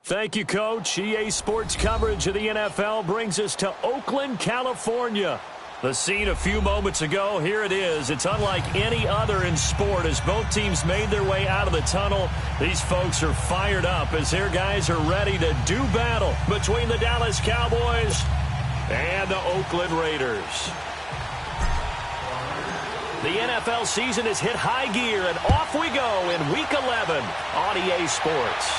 Thank you, Coach. EA Sports coverage of the NFL brings us to Oakland, California. The scene a few moments ago, here it is. It's unlike any other in sport as both teams made their way out of the tunnel. These folks are fired up as their guys are ready to do battle between the Dallas Cowboys and the Oakland Raiders. The NFL season has hit high gear, and off we go in Week 11 on EA Sports.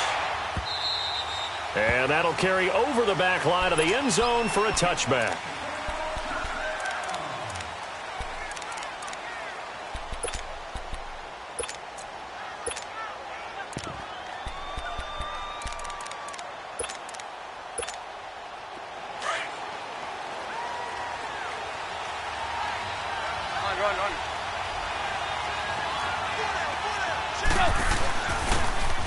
And that'll carry over the back line of the end zone for a touchback.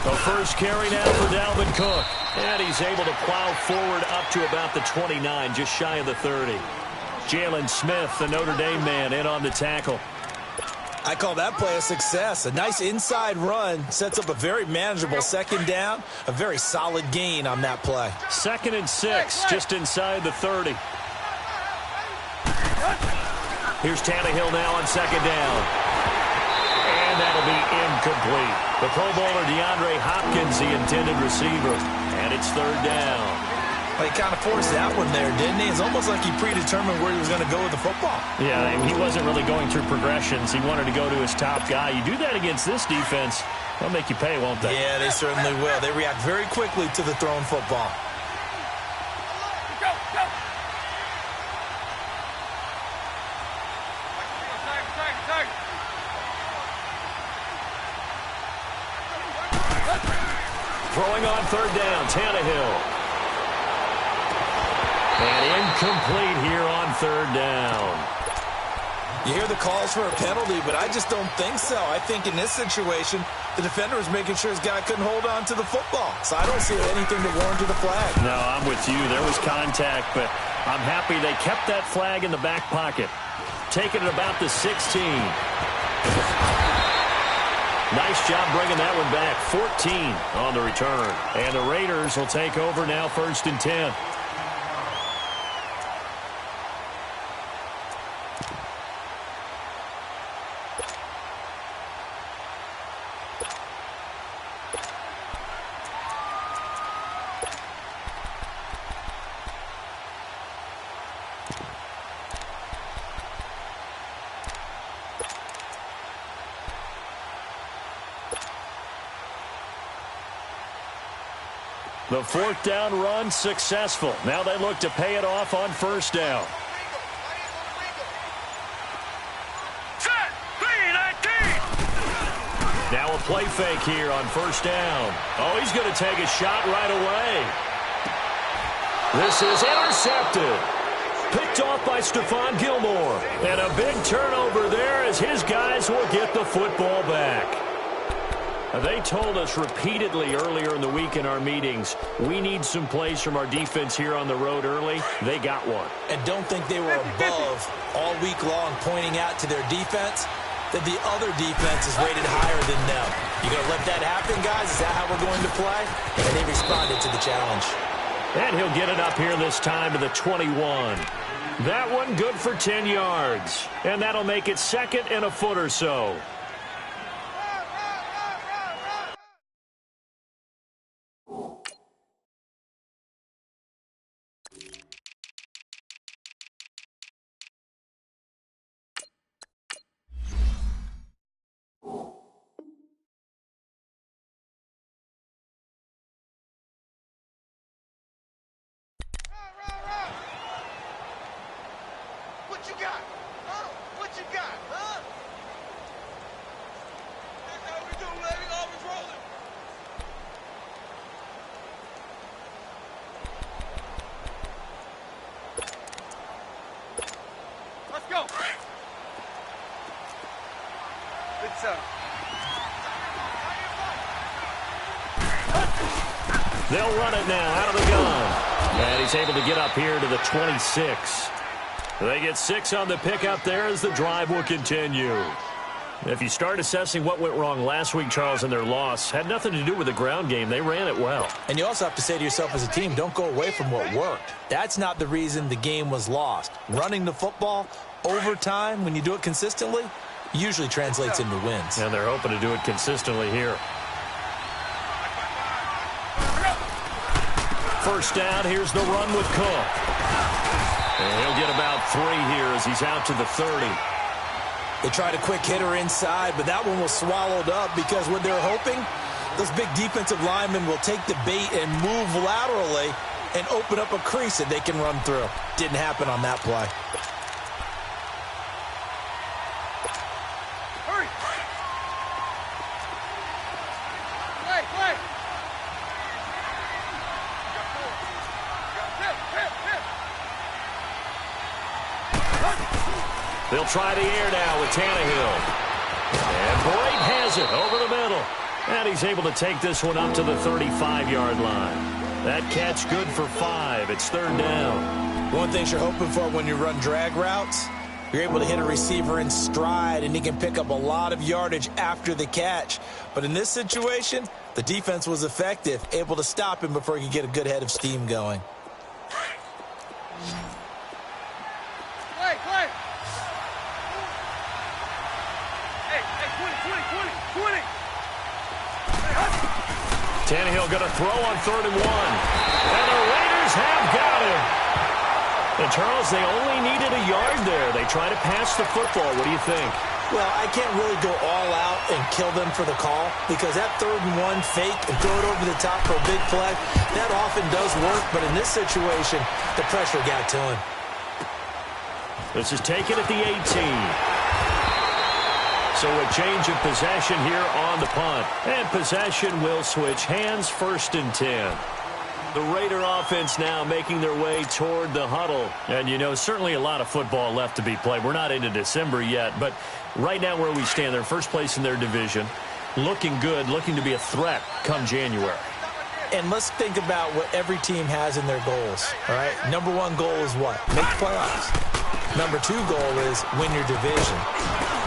The first carry now for Dalvin Cook. And he's able to plow forward up to about the 29, just shy of the 30. Jalen Smith, the Notre Dame man, in on the tackle. I call that play a success. A nice inside run sets up a very manageable second down. A very solid gain on that play. 2nd and 6, just inside the 30. Here's Tannehill now on 2nd down. And that'll be incomplete. The Pro Bowler DeAndre Hopkins, the intended receiver. And it's 3rd down. Well, he kind of forced that one there, didn't he? It's almost like he predetermined where he was going to go with the football. Yeah, he wasn't really going through progressions. He wanted to go to his top guy. You do that against this defense, they'll make you pay, won't they? Yeah, they certainly will. They react very quickly to the thrown football. Throwing on 3rd down, Tannehill. And incomplete here on 3rd down. You hear the calls for a penalty, but I just don't think so. I think in this situation, the defender was making sure his guy couldn't hold on to the football. So I don't see anything that warranted a flag. No, I'm with you. There was contact, but I'm happy they kept that flag in the back pocket. Taking it about the 16. Nice job bringing that one back. 14 on the return. And the Raiders will take over now, 1st and 10. The 4th down run successful. Now they look to pay it off on 1st down. Now a play fake here on 1st down. Oh, he's going to take a shot right away. This is intercepted. Picked off by Stephon Gilmore. And a big turnover there as his guys will get the football back. They told us repeatedly earlier in the week in our meetings, we need some plays from our defense here on the road early. They got one. And don't think they were above all week long pointing out to their defense that the other defense is rated higher than them. You going to let that happen, guys? Is that how we're going to play? And they responded to the challenge. And he'll get it up here this time to the 21. That one good for 10 yards. And that'll make it 2nd and a foot or so. They'll run it now out of the gun. And he's able to get up here to the 26. They get 6 on the pickup there as the drive will continue. If you start assessing what went wrong last week, Charles, in their loss, had nothing to do with the ground game. They ran it well. And you also have to say to yourself as a team, don't go away from what worked. That's not the reason the game was lost. Running the football over time, when you do it consistently, usually translates into wins. And they're hoping to do it consistently here. First down, here's the run with Cook. And he'll get about 3 here as he's out to the 30. They tried a quick hitter inside, but that one was swallowed up because what they're hoping, those big defensive linemen will take the bait and move laterally and open up a crease that they can run through. Didn't happen on that play. Hurry! Play! They'll try the air now with Tannehill. And Boyd has it over the middle. And he's able to take this one up to the 35-yard line. That catch good for 5. It's 3rd down. One thing you're hoping for when you run drag routes, you're able to hit a receiver in stride, and he can pick up a lot of yardage after the catch. But in this situation, the defense was effective, able to stop him before he could get a good head of steam going. Play! Hey, 20! Tannehill going to throw on 3rd and 1. And the Raiders have got him. And, Charles, they only needed a yard there. They try to pass the football. What do you think? Well, I can't really go all out and kill them for the call because that 3rd and 1 fake and throw it over the top for a big play, that often does work. But in this situation, the pressure got to him. This is taken at the 18. So a change of possession here on the punt. And possession will switch hands, 1st and 10. The Raider offense now making their way toward the huddle. And, you know, certainly a lot of football left to be played. We're not into December yet, but right now where we stand, they're first place in their division. Looking good, looking to be a threat come January. And let's think about what every team has in their goals, all right? Number 1 goal is what? Make the playoffs. Number 2 goal is win your division.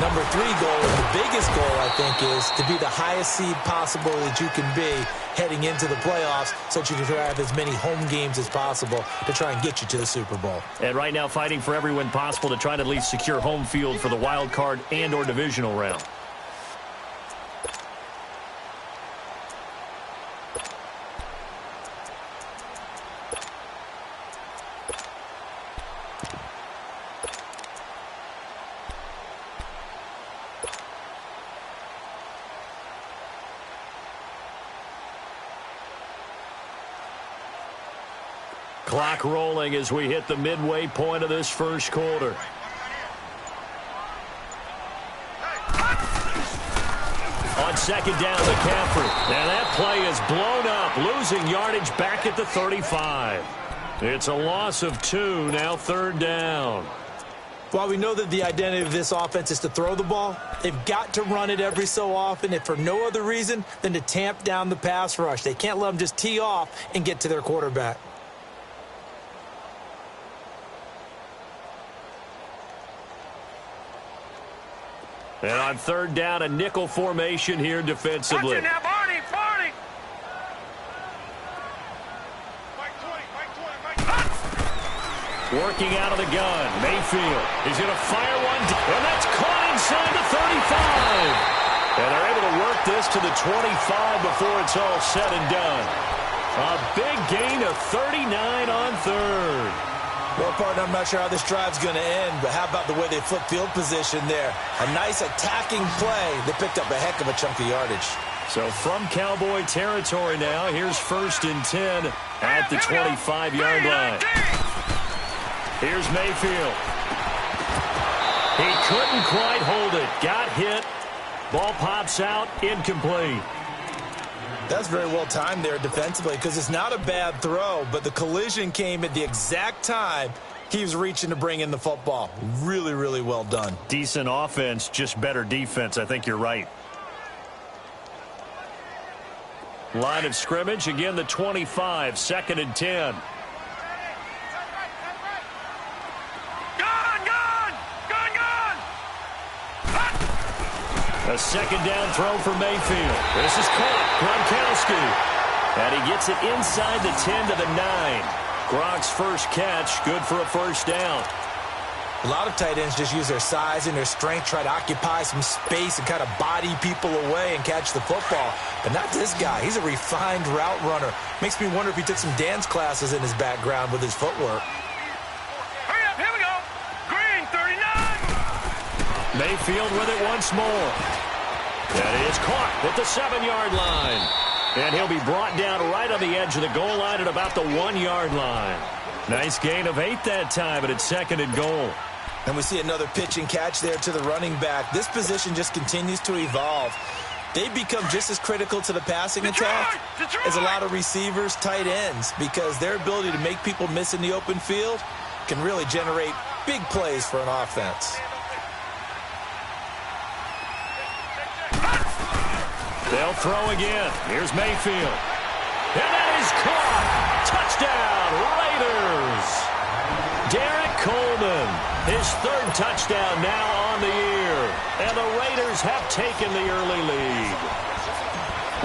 Number 3 goal, and the biggest goal, I think, is to be the highest seed possible that you can be heading into the playoffs so that you can have as many home games as possible to try and get you to the Super Bowl. And right now fighting for every win possible to try to at least secure home field for the wild card and or divisional round. Clock rolling as we hit the midway point of this first quarter. On 2nd down, McCaffrey. And that play is blown up, losing yardage back at the 35. It's a loss of 2, now 3rd down. While we know that the identity of this offense is to throw the ball, they've got to run it every so often, if for no other reason than to tamp down the pass rush. They can't let them just tee off and get to their quarterback. And on 3rd down, a nickel formation here defensively. Watch it now, Barney! Working out of the gun, Mayfield. He's going to fire one, and that's caught inside the 35. And they're able to work this to the 25 before it's all said and done. A big gain of 39 on 3rd. Well, partner, I'm not sure how this drive's going to end, but how about the way they flip field position there? A nice attacking play. They picked up a heck of a chunk of yardage. So from Cowboy territory now, here's 1st and 10 at the 25-yard line. Here's Mayfield. He couldn't quite hold it. Got hit. Ball pops out. Incomplete. That's very well timed there defensively because it's not a bad throw, but the collision came at the exact time he was reaching to bring in the football. Really, really well done. Decent offense, just better defense. I think you're right. Line of scrimmage, again the 25, 2nd and 10. A second down throw for Mayfield. This is caught. Gronkowski. And he gets it inside the 10 to the 9. Gronk's first catch, good for a first down. A lot of tight ends just use their size and their strength, try to occupy some space and kind of body people away and catch the football. But not this guy. He's a refined route runner. Makes me wonder if he took some dance classes in his background with his footwork. Hurry up, here we go. Green, 39. Mayfield with it once more. That is caught at the 7-yard line. And he'll be brought down right on the edge of the goal line at about the 1-yard line. Nice gain of 8 that time, but it's second and goal. And we see another pitch and catch there to the running back. This position just continues to evolve. They become just as critical to the passing attack as a lot of receivers, tight ends, because their ability to make people miss in the open field can really generate big plays for an offense. They'll throw again. Here's Mayfield. And that is caught. Touchdown, Raiders. Derek Coleman, his third touchdown now on the year. And the Raiders have taken the early lead.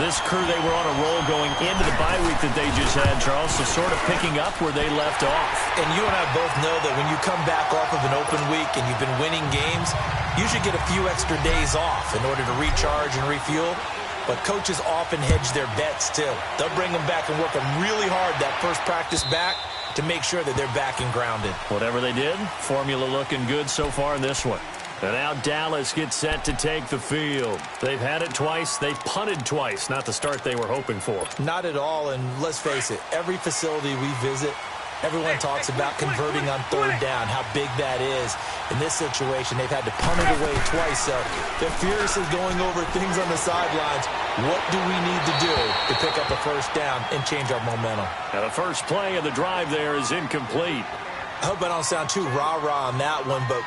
This crew, they were on a roll going into the bye week that they just had, Charles, so sort of picking up where they left off. And you and I both know that when you come back off of an open week and you've been winning games, you should get a few extra days off in order to recharge and refuel. But coaches often hedge their bets, too. They'll bring them back and work them really hard that first practice back to make sure that they're back and grounded. Whatever they did, formula looking good so far in this one. And now Dallas gets set to take the field. They've had it twice. They've punted twice. Not the start they were hoping for. Not at all, and let's face it, every facility we visit, everyone talks about converting on third down, how big that is. In this situation, they've had to punt it away twice, so they're furiously going over things on the sidelines. What do we need to do to pick up a first down and change our momentum? Now the first play of the drive there is incomplete. I hope I don't sound too rah-rah on that one, but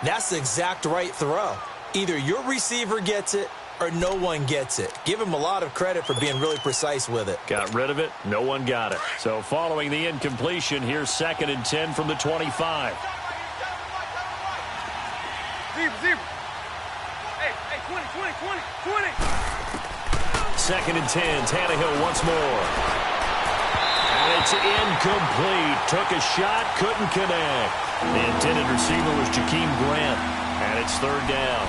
that's the exact right throw. Either your receiver gets it or no one gets it. Give him a lot of credit for being really precise with it. Got rid of it. No one got it. So following the incompletion, here's 2nd and 10 from the 25. Zebra. Hey, 20. 2nd and 10. Tannehill once more. And it's incomplete. Took a shot, couldn't connect. The intended receiver was Jakeem Grant. And it's third down.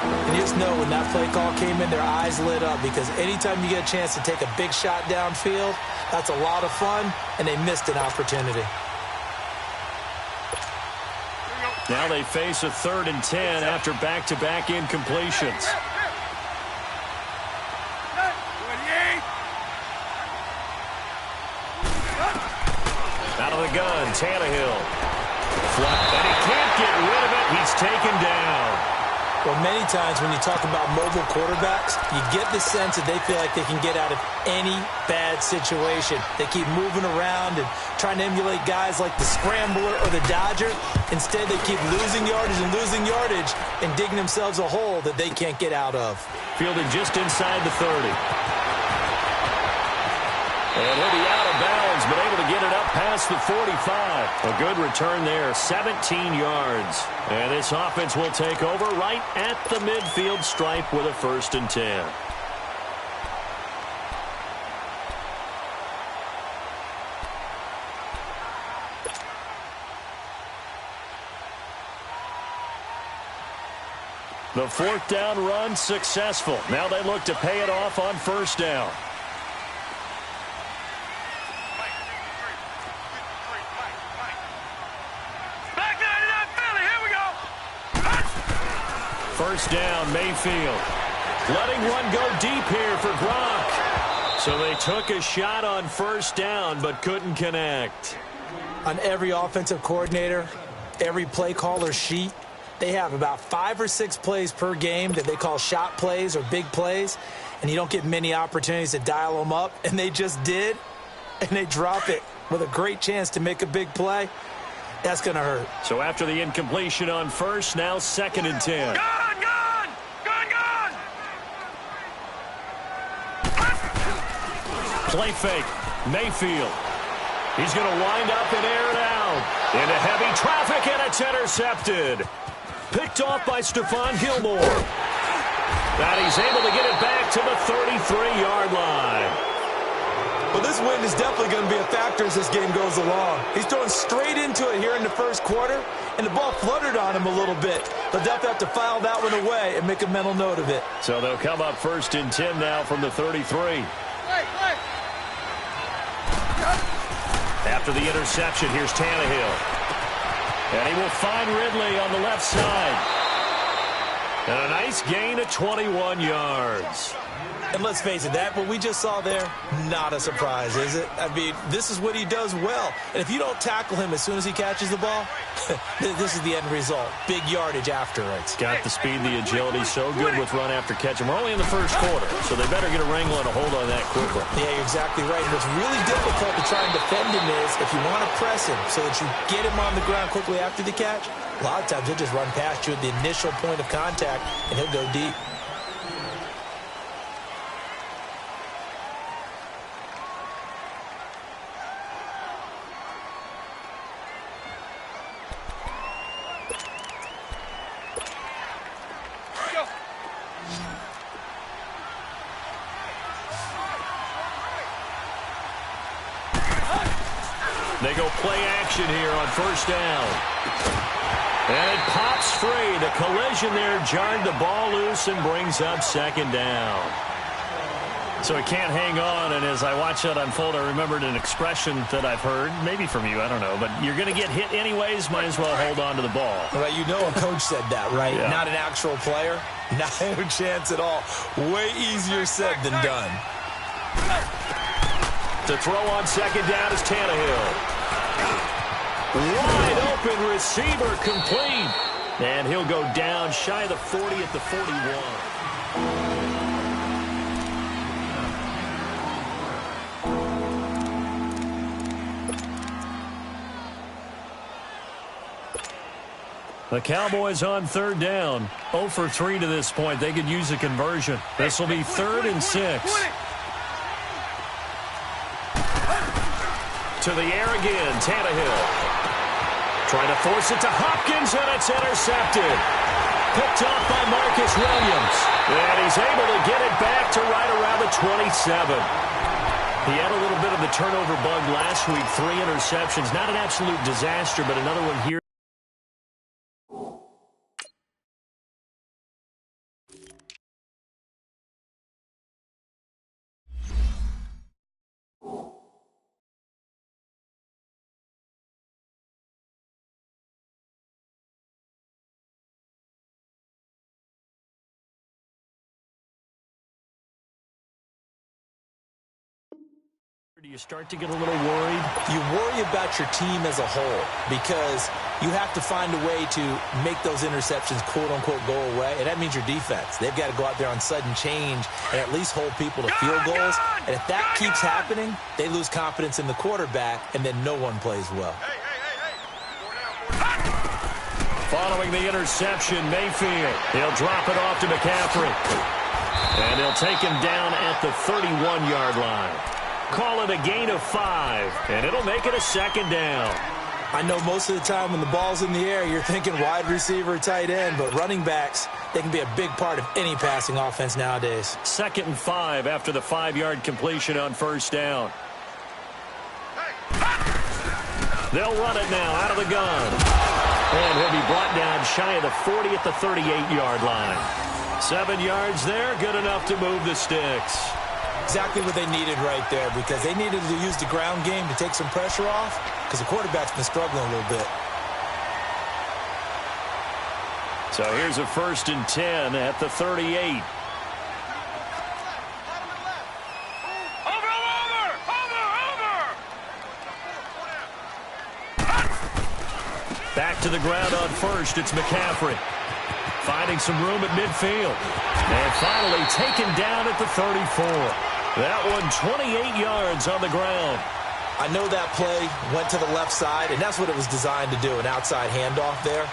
And you just know when that play call came in, their eyes lit up, because anytime you get a chance to take a big shot downfield, that's a lot of fun, and they missed an opportunity. Now they face a 3rd and 10 after back-to-back incompletions. 28. Out of the gun, Tannehill. And he can't get rid of it. He's taken down. Well, many times when you talk about mobile quarterbacks, you get the sense that they feel like they can get out of any bad situation. They keep moving around and trying to emulate guys like the Scrambler or the Dodger. Instead, they keep losing yardage and digging themselves a hole that they can't get out of. Fielded just inside the 30. And he'll be out of bounds, but able to get it up past the 45. A good return there, 17 yards. And this offense will take over right at the midfield stripe with a 1st and 10. The 4th down run successful. Now they look to pay it off on 1st down. First down, Mayfield. Letting one go deep here for Gronk. So they took a shot on 1st down, but couldn't connect. On every offensive coordinator, every play caller sheet, they have about 5 or 6 plays per game that they call shot plays or big plays, and you don't get many opportunities to dial them up, and they just did, and they drop it with a great chance to make a big play. That's going to hurt. So after the incompletion on 1st, now 2nd and 10. Gone! Play fake. Mayfield. He's going to wind up and air it out. Into heavy traffic, and it's intercepted. Picked off by Stephon Gilmore. And he's able to get it back to the 33-yard line. Well, this wind is definitely going to be a factor as this game goes along. He's throwing straight into it here in the first quarter, and the ball fluttered on him a little bit. They'll definitely have to file that one away and make a mental note of it. So they'll come up 1st and 10 now from the 33. After the interception, here's Tannehill. And he will find Ridley on the left side. And a nice gain of 21 yards. And let's face it, that what we just saw there, not a surprise, is it? I mean, this is what he does well. And if you don't tackle him as soon as he catches the ball, this is the end result. Big yardage afterwards. Got the speed, the agility, so good with run after catch. And we're only in the first quarter, so they better get a wrangle and a hold on that quickly. Yeah, you're exactly right. And what's really difficult to try and defend him is if you want to press him so that you get him on the ground quickly after the catch, a lot of times he'll just run past you at the initial point of contact, and he'll go deep. They go play action here on 1st down. And it pops free. The collision there jarred the ball loose and brings up 2nd down. So it can't hang on, and as I watch that unfold, I remembered an expression that I've heard, maybe from you, I don't know, but you're going to get hit anyways, might as well hold on to the ball. Right, you know a coach said that, right? Yeah. Not an actual player. Not a chance at all. Way easier said than done. To throw on 2nd down is Tannehill. Wide open receiver complete. And he'll go down shy of the 40 at the 41. The Cowboys on 3rd down. 0 for 3 to this point. They could use a conversion. This will be 3rd and 6. To the air again, Tannehill. Trying to force it to Hopkins, and it's intercepted. Picked off by Marcus Williams. And he's able to get it back to right around the 27. He had a little bit of the turnover bug last week. 3 interceptions. Not an absolute disaster, but another one here. Do you start to get a little worried? You worry about your team as a whole because you have to find a way to make those interceptions, quote-unquote, go away, and that means your defense. They've got to go out there on sudden change and at least hold people to field goals, and if that keeps happening, they lose confidence in the quarterback, and then no one plays well. Following the interception, Mayfield. He'll drop it off to McCaffrey. And he'll take him down at the 31-yard line. Call it a gain of 5, and it'll make it a 2nd down. I know most of the time when the ball's in the air, you're thinking wide receiver, tight end, but running backs, they can be a big part of any passing offense nowadays. 2nd and 5 after the 5-yard completion on 1st down. They'll run it now out of the gun. And he'll be brought down shy of the 40 at the 38-yard line. 7 yards there, good enough to move the sticks. Exactly what they needed right there because they needed to use the ground game to take some pressure off because the quarterback's been struggling a little bit. So here's a 1st and 10 at the 38. Back to the ground on 1st, it's McCaffrey. Finding some room at midfield. And finally taken down at the 34. That one 28 yards on the ground. I know that play went to the left side, and that's what it was designed to do, an outside handoff there.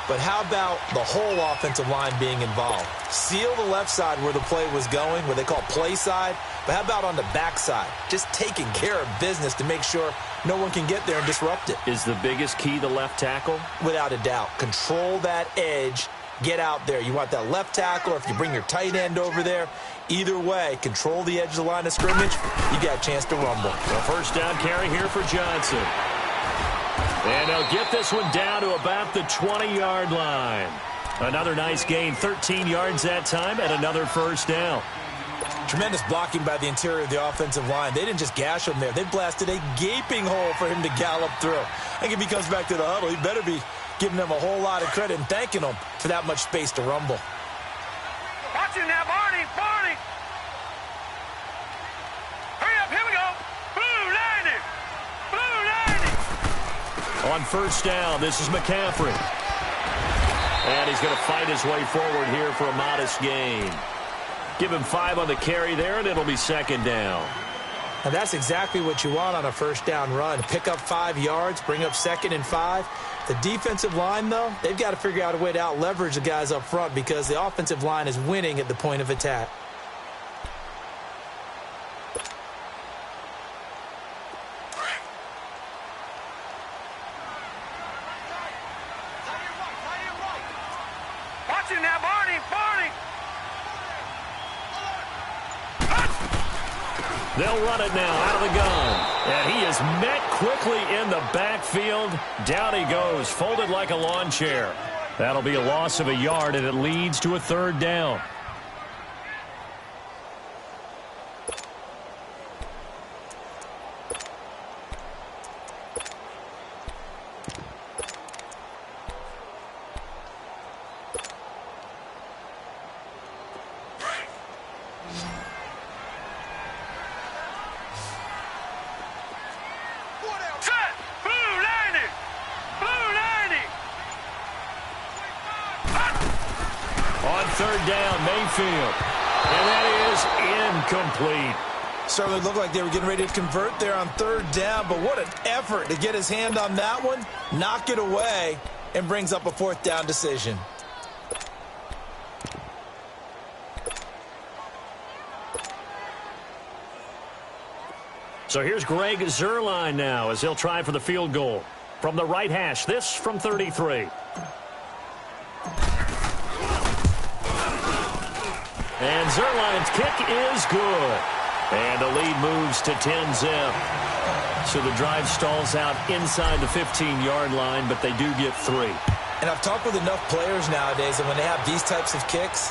But how about the whole offensive line being involved? Seal the left side where the play was going, what they call play side. But how about on the back side? Just taking care of business to make sure no one can get there and disrupt it. Is the biggest key the left tackle? Without a doubt. Control that edge get out there. You want that left tackle, or if you bring your tight end over there, either way, control the edge of the line of scrimmage, you got a chance to rumble. A first down carry here for Johnson. And they'll get this one down to about the 20-yard line. Another nice gain, 13 yards that time, and another first down. Tremendous blocking by the interior of the offensive line. They didn't just gash him there. They blasted a gaping hole for him to gallop through. I think if he comes back to the huddle, he better be giving them a whole lot of credit and thanking them for that much space to rumble. Watch him now, Barney. Barney. Hurry up. Here we go. Blue 90. Blue 90. On first down, this is McCaffrey. And he's going to fight his way forward here for a modest gain. Give him 5 on the carry there, and it'll be second down. And that's exactly what you want on a first down run. Pick up 5 yards, bring up 2nd and 5. The defensive line, though, they've got to figure out a way to out-leverage the guys up front because the offensive line is winning at the point of attack. Watch him now, Barney. Barney. They'll run it now out of the gun. And he is met quickly in the backfield. Down he goes, folded like a lawn chair. That'll be a loss of a yard, and it leads to a third down. Third down, Mayfield. And that is incomplete. Certainly looked like they were getting ready to convert there on third down, but what an effort to get his hand on that one, knock it away, and brings up a fourth down decision. So here's Greg Zuerlein now as he'll try for the field goal. From the right hash, this from 33. And Zuerlein's kick is good. And the lead moves to 10-zip. So the drive stalls out inside the 15-yard line, but they do get 3. And I've talked with enough players nowadays that when they have these types of kicks,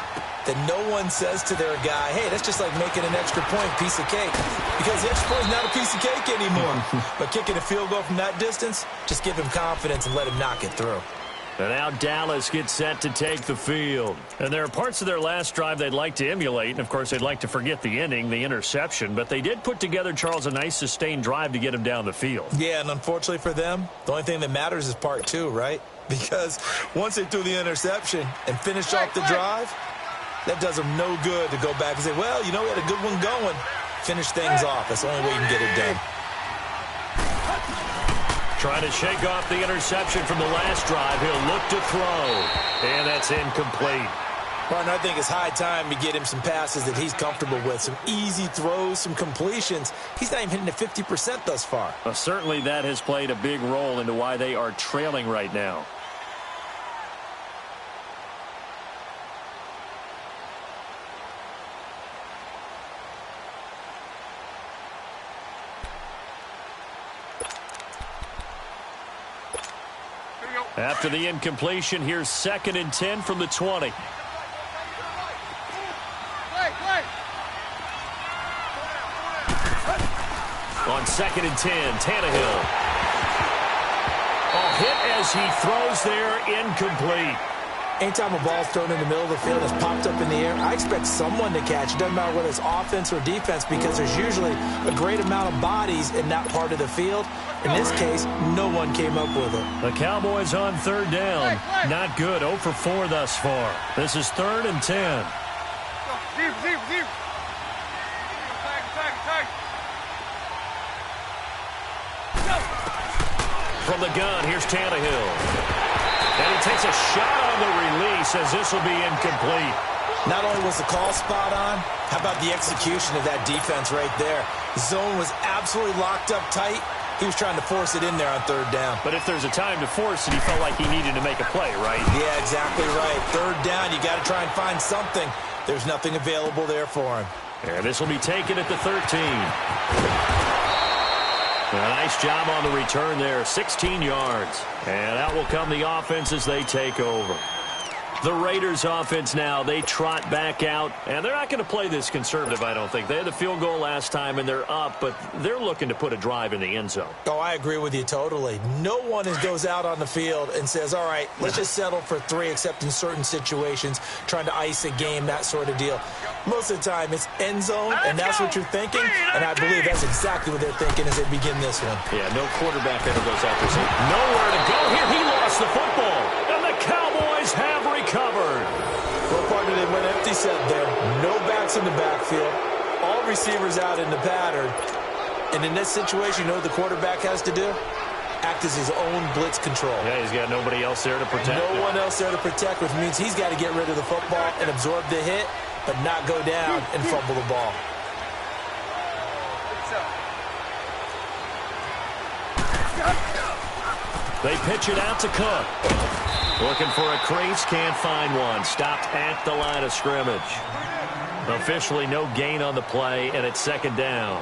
that no one says to their guy, hey, that's just like making an extra point piece of cake. Because the extra point is not a piece of cake anymore. But kicking a field goal from that distance, just give him confidence and let him knock it through. And now Dallas gets set to take the field. And there are parts of their last drive they'd like to emulate. And, of course, they'd like to forget the inning, the interception. But they did put together, Charles, a nice sustained drive to get him down the field. Yeah, and unfortunately for them, the only thing that matters is part 2, right? Because once they threw the interception and finished off the drive, that does them no good to go back and say, well, you know, we had a good one going. Finish things off. That's the only way you can get it done. Trying to shake off the interception from the last drive. He'll look to throw. And that's incomplete. Partner, I think it's high time to get him some passes that he's comfortable with. Some easy throws, some completions. He's not even hitting the 50% thus far. Well, certainly that has played a big role into why they are trailing right now. After the incompletion, here's 2nd and 10 from the 20. On 2nd and 10, Tannehill. A hit as he throws there, incomplete. Anytime a ball's thrown in the middle of the field, it's popped up in the air, I expect someone to catch. It doesn't matter whether it's offense or defense because there's usually a great amount of bodies in that part of the field. In this case, no one came up with it. The Cowboys on third down. Not good. 0 for 4 thus far. This is 3rd and 10. Zero. Tag. From the gun, here's Tannehill. And he takes a shot on the release as this will be incomplete. Not only was the call spot on, how about the execution of that defense right there? The zone was absolutely locked up tight. He was trying to force it in there on third down. But if there's a time to force it, he felt like he needed to make a play, right? Yeah, exactly right. Third down, you got to try and find something. There's nothing available there for him. And this will be taken at the 13. A nice job on the return there, 16 yards. And out will come the offense as they take over. The Raiders offense now, they trot back out, and they're not going to play this conservative, I don't think. They had the field goal last time, and they're up, but they're looking to put a drive in the end zone. Oh, I agree with you totally. No one goes out on the field and says, all right, let's just settle for 3, except in certain situations, trying to ice a game, that sort of deal. Most of the time, it's end zone, and that's what you're thinking, and I believe that's exactly what they're thinking as they begin this one. Yeah, no quarterback ever goes out there. Nowhere to go here. He lost the football, and the Cowboys have recovered. Well, partner, they went empty set there. No backs in the backfield. All receivers out in the pattern. And in this situation, you know what the quarterback has to do? Act as his own blitz control. Yeah, he's got nobody else there to protect him. No one else there to protect, which means he's got to get rid of the football and absorb the hit, but not go down and fumble the ball. They pitch it out to Cook. Looking for a crease, can't find one. Stopped at the line of scrimmage. Officially no gain on the play, and it's second down.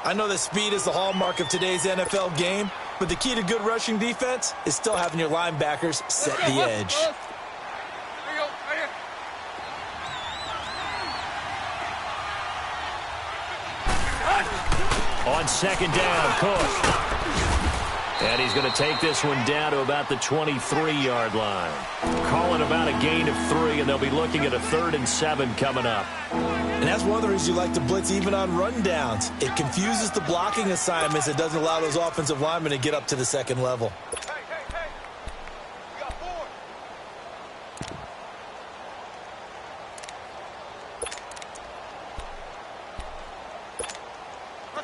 I know that speed is the hallmark of today's NFL game, but the key to good rushing defense is still having your linebackers set the edge. On second down, Cook. And he's going to take this one down to about the 23-yard line. Calling about a gain of 3, and they'll be looking at a 3rd and 7 coming up. And that's one of the reasons you like to blitz even on rundowns. It confuses the blocking assignments. It doesn't allow those offensive linemen to get up to the second level.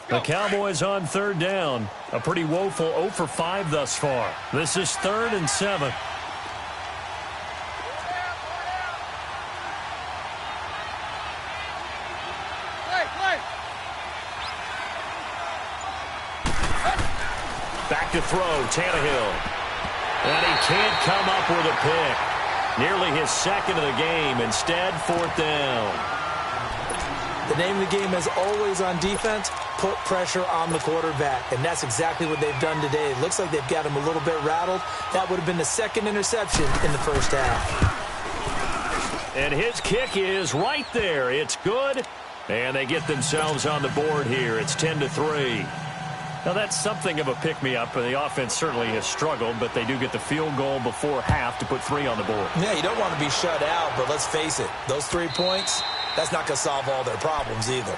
The Cowboys on third down. A pretty woeful 0 for 5 thus far. This is 3rd and 7. Back to throw, Tannehill. And he can't come up with a pick. Nearly his 2nd of the game. Instead, 4th down. The name of the game is always on defense, put pressure on the quarterback. And that's exactly what they've done today. It looks like they've got him a little bit rattled. That would have been the 2nd interception in the first half. And his kick is right there. It's good. And they get themselves on the board here. It's 10-3. Now, that's something of a pick-me-up. The offense certainly has struggled, but they do get the field goal before half to put 3 on the board. Yeah, you don't want to be shut out, but let's face it. Those 3 points, that's not going to solve all their problems either.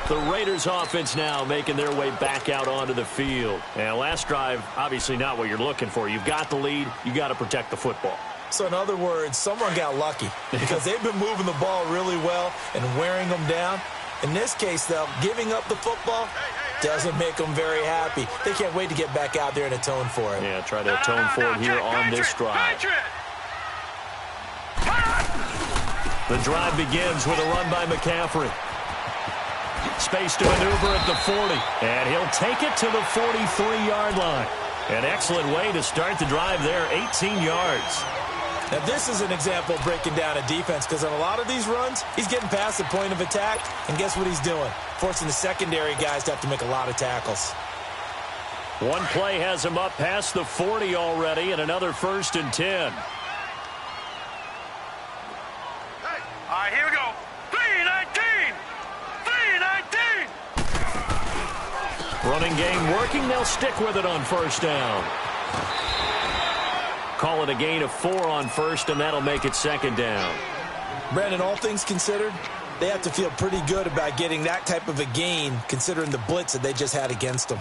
The Raiders offense now making their way back out onto the field. And last drive, obviously not what you're looking for. You've got the lead. You got to protect the football. So in other words, someone got lucky because they've been moving the ball really well and wearing them down. In this case, though, giving up the football doesn't make them very happy. They can't wait to get back out there and atone for it. Yeah, try to atone for it here on this drive. The drive begins with a run by McCaffrey. Space to maneuver at the 40. And he'll take it to the 43-yard line. An excellent way to start the drive there, 18 yards. Now, this is an example of breaking down a defense because on a lot of these runs, he's getting past the point of attack, and guess what he's doing? Forcing the secondary guys to have to make a lot of tackles. One play has him up past the 40 already, and another 1st and 10. All right, here we go. 3-19! 3-19! Running game working. They'll stick with it on 1st down. Call it a gain of 4 on 1st, and that'll make it 2nd down. Brandon, all things considered, they have to feel pretty good about getting that type of a gain considering the blitz that they just had against them.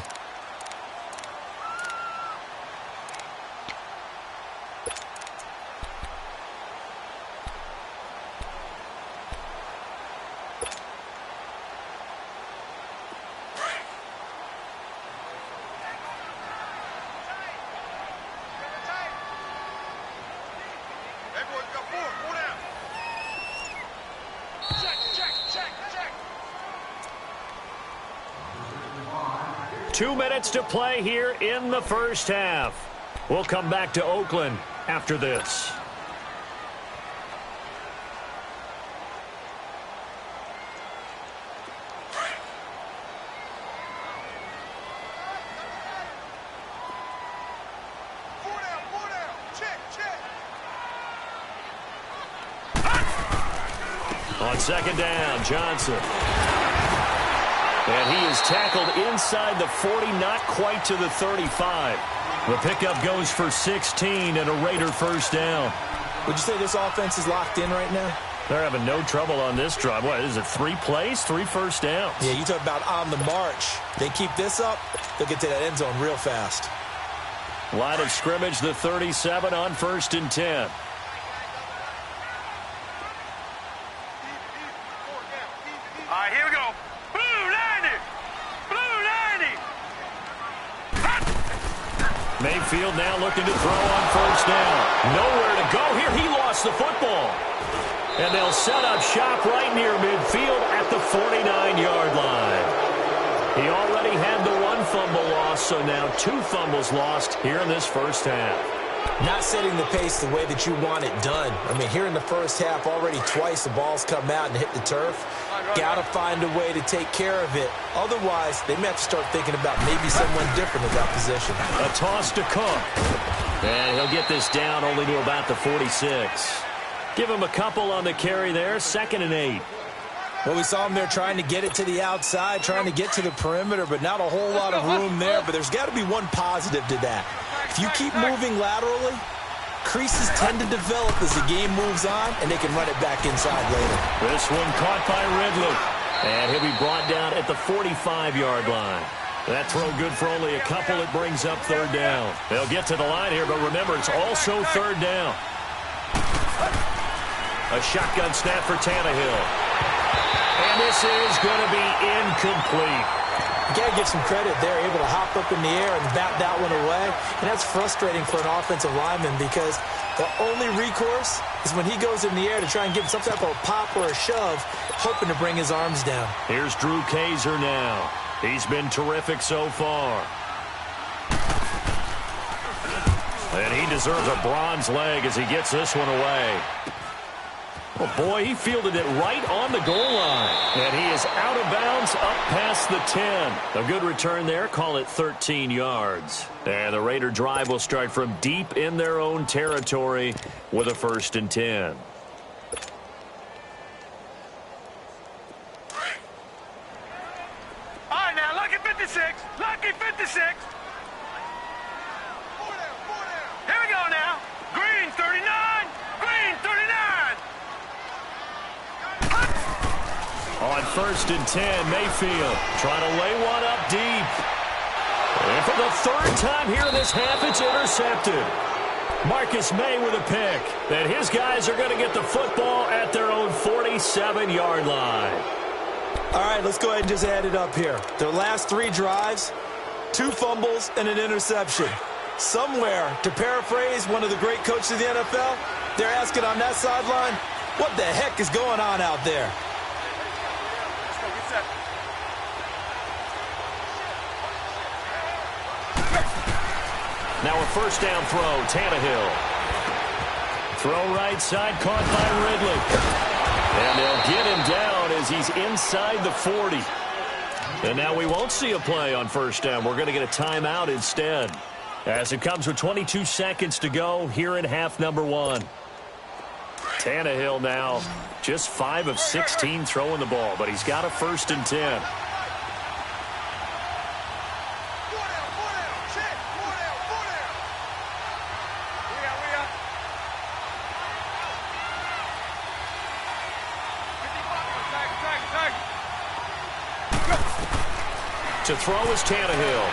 2 minutes to play here in the first half. We'll come back to Oakland after this. On second down, Johnson. And he is tackled inside the 40, not quite to the 35. The pickup goes for 16 and a Raider first down. Would you say this offense is locked in right now? They're having no trouble on this drive. What is it, 3 plays, 3 first downs? Yeah, you talk about on the march. They keep this up, they'll get to that end zone real fast. Line of scrimmage, the 37 on 1st and 10. All right, here we go. Blue 90. Blue 90. Mayfield now looking to throw on first down. Nowhere to go here. He lost the football. And they'll set up shop right near midfield at the 49-yard line. He already had the 1 fumble loss, so now 2 fumbles lost here in this first half. Not setting the pace the way that you want it done. I mean, here in the first half, already twice the ball's come out and hit the turf. Got to find a way to take care of it. Otherwise, they may have to start thinking about maybe someone different at that position. A toss to Cook. And he'll get this down only to about the 46. Give him a couple on the carry there, 2nd and 8. Well, we saw him there trying to get it to the outside, trying to get to the perimeter, but not a whole lot of room there. But there's got to be one positive to that. If you keep moving laterally, creases tend to develop as the game moves on, and they can run it back inside later. This one caught by Ridley. And he'll be brought down at the 45-yard line. That throw good for only a couple. It brings up 3rd down. They'll get to the line here, but remember, it's also 3rd down. A shotgun snap for Tannehill. And this is going to be incomplete. You got to give some credit there, able to hop up in the air and bat that one away. And that's frustrating for an offensive lineman because the only recourse is when he goes in the air to try and give some type of pop or a shove, hoping to bring his arms down. Here's Drew Kaiser now. He's been terrific so far. And he deserves a bronze leg as he gets this one away. Oh, boy, he fielded it right on the goal line. And he is out of bounds up past the 10. A good return there. Call it 13 yards. And the Raider drive will start from deep in their own territory with a 1st and 10. All right, now, lucky 56. Lucky 56. Here we go now. Green 39. Green 39. On 1st and 10, Mayfield trying to lay one up deep. And for the 3rd time here in this half, it's intercepted. Marcus May with a pick. And his guys are going to get the football at their own 47-yard line. All right, let's go ahead and just add it up here. Their last 3 drives, 2 fumbles and an interception. Somewhere, to paraphrase one of the great coaches of the NFL, they're asking on that sideline, what the heck is going on out there? Now a 1st down throw, Tannehill. Throw right side, caught by Ridley. And they'll get him down as he's inside the 40. And now we won't see a play on 1st down. We're going to get a timeout instead. As it comes with 22 seconds to go here in half number 1. Tannehill now just 5 of 16 throwing the ball, but he's got a 1st and 10. To throw is Tannehill.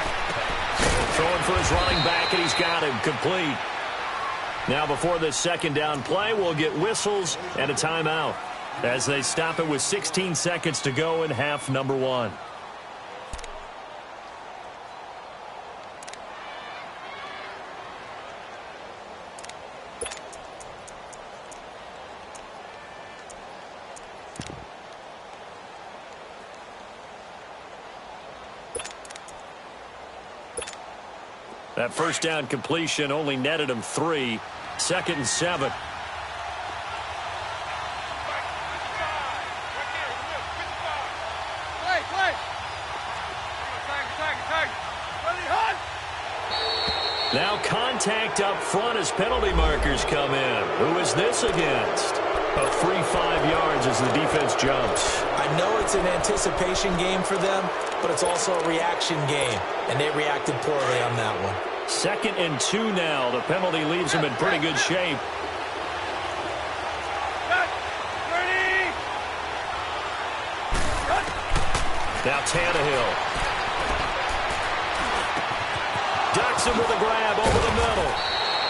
Throwing for his running back, and he's got him complete. Now before this 2nd down play, we'll get whistles and a timeout as they stop it with 16 seconds to go in half number 1. That first down completion only netted him 3. 2nd and 7. Now contact up front as penalty markers come in. Who is this against? A free 5 yards as the defense jumps. I know it's an anticipation game for them, but it's also a reaction game, and they reacted poorly on that one. 2nd and 2 now. The penalty leaves them in pretty good shape. Now Tannehill. Ducks him with a grab over the middle.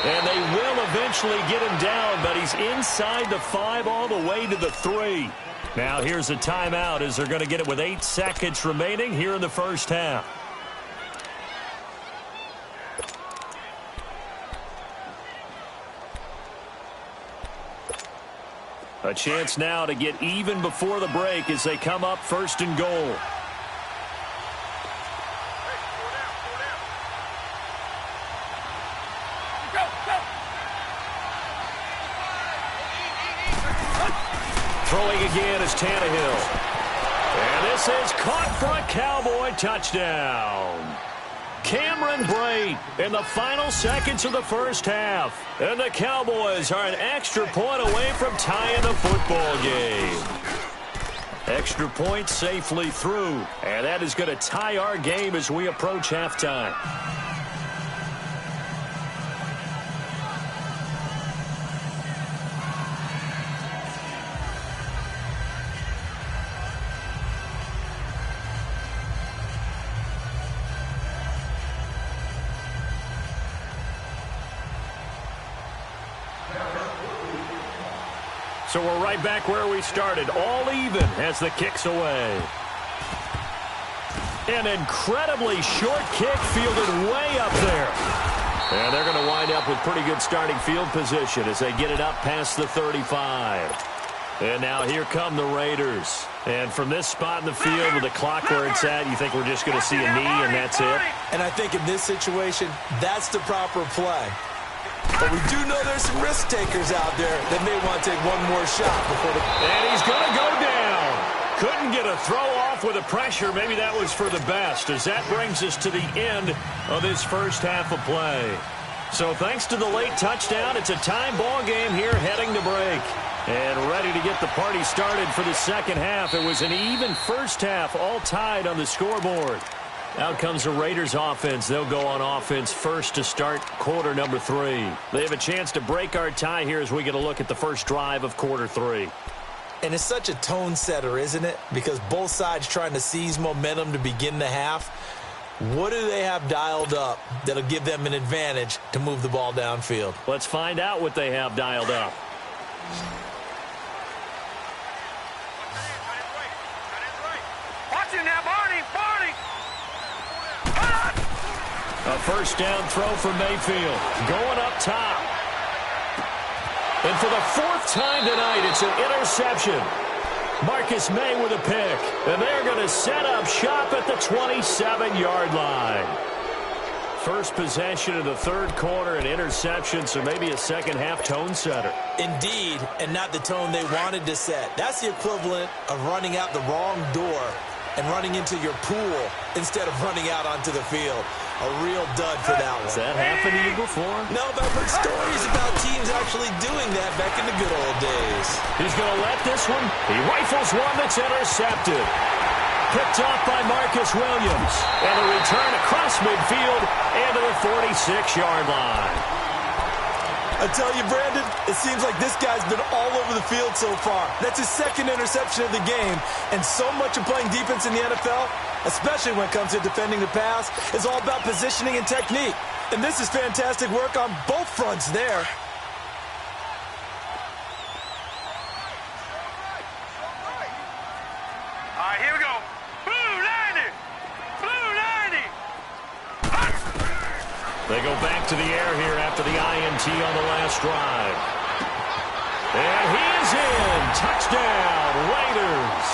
And they will eventually get him down, but he's inside the 5 all the way to the 3. Now here's a timeout as they're going to get it with 8 seconds remaining here in the first half. A chance now to get even before the break as they come up 1st and goal. Throwing again is Tannehill. And this is caught for a Cowboy touchdown. Cameron Brate in the final seconds of the first half. And the Cowboys are an extra point away from tying the football game. Extra point safely through. And that is going to tie our game as we approach halftime. So we're right back where we started, all even as the kick's away. An incredibly short kick fielded way up there. And they're going to wind up with pretty good starting field position as they get it up past the 35. And now here come the Raiders. And from this spot in the field with the clock where it's at, you think we're just going to see a knee and that's it? And I think in this situation, that's the proper play. But we do know there's some risk takers out there that may want to take one more shot before the... And he's going to go down. Couldn't get a throw off with the pressure. Maybe that was for the best, as that brings us to the end of this first half of play. So thanks to the late touchdown, it's a tie ball game here heading to break. And ready to get the party started for the second half. It was an even first half, all tied on the scoreboard. Out comes the Raiders offense. They'll go on offense first to start quarter number 3. They have a chance to break our tie here as we get a look at the first drive of quarter 3. And it's such a tone setter, isn't it? Because both sides trying to seize momentum to begin the half. What do they have dialed up that'll give them an advantage to move the ball downfield? Let's find out what they have dialed up. Watch it now, Barney! Barney! A first down throw from Mayfield. Going up top. And for the 4th time tonight, it's an interception. Marcus May with a pick. And they're going to set up shop at the 27-yard line. First possession of the 3rd quarter, an interception, so maybe a second half tone setter. Indeed, and not the tone they wanted to set. That's the equivalent of running out the wrong door and running into your pool instead of running out onto the field. A real dud for that one. Has that happened to you before? No, but I've heard stories about teams actually doing that back in the good old days. He's going to let this one. He rifles one that's intercepted. Picked off by Marcus Williams. And a return across midfield and to the 46-yard line. I tell you, Brandon, it seems like this guy's been all over the field so far. That's his 2nd interception of the game. And so much of playing defense in the NFL, especially when it comes to defending the pass, is all about positioning and technique. And this is fantastic work on both fronts there. All right, here we go. Blue 90! Blue 90! They go back to the air here after the INT on the last drive. And he is in. Touchdown, Raiders.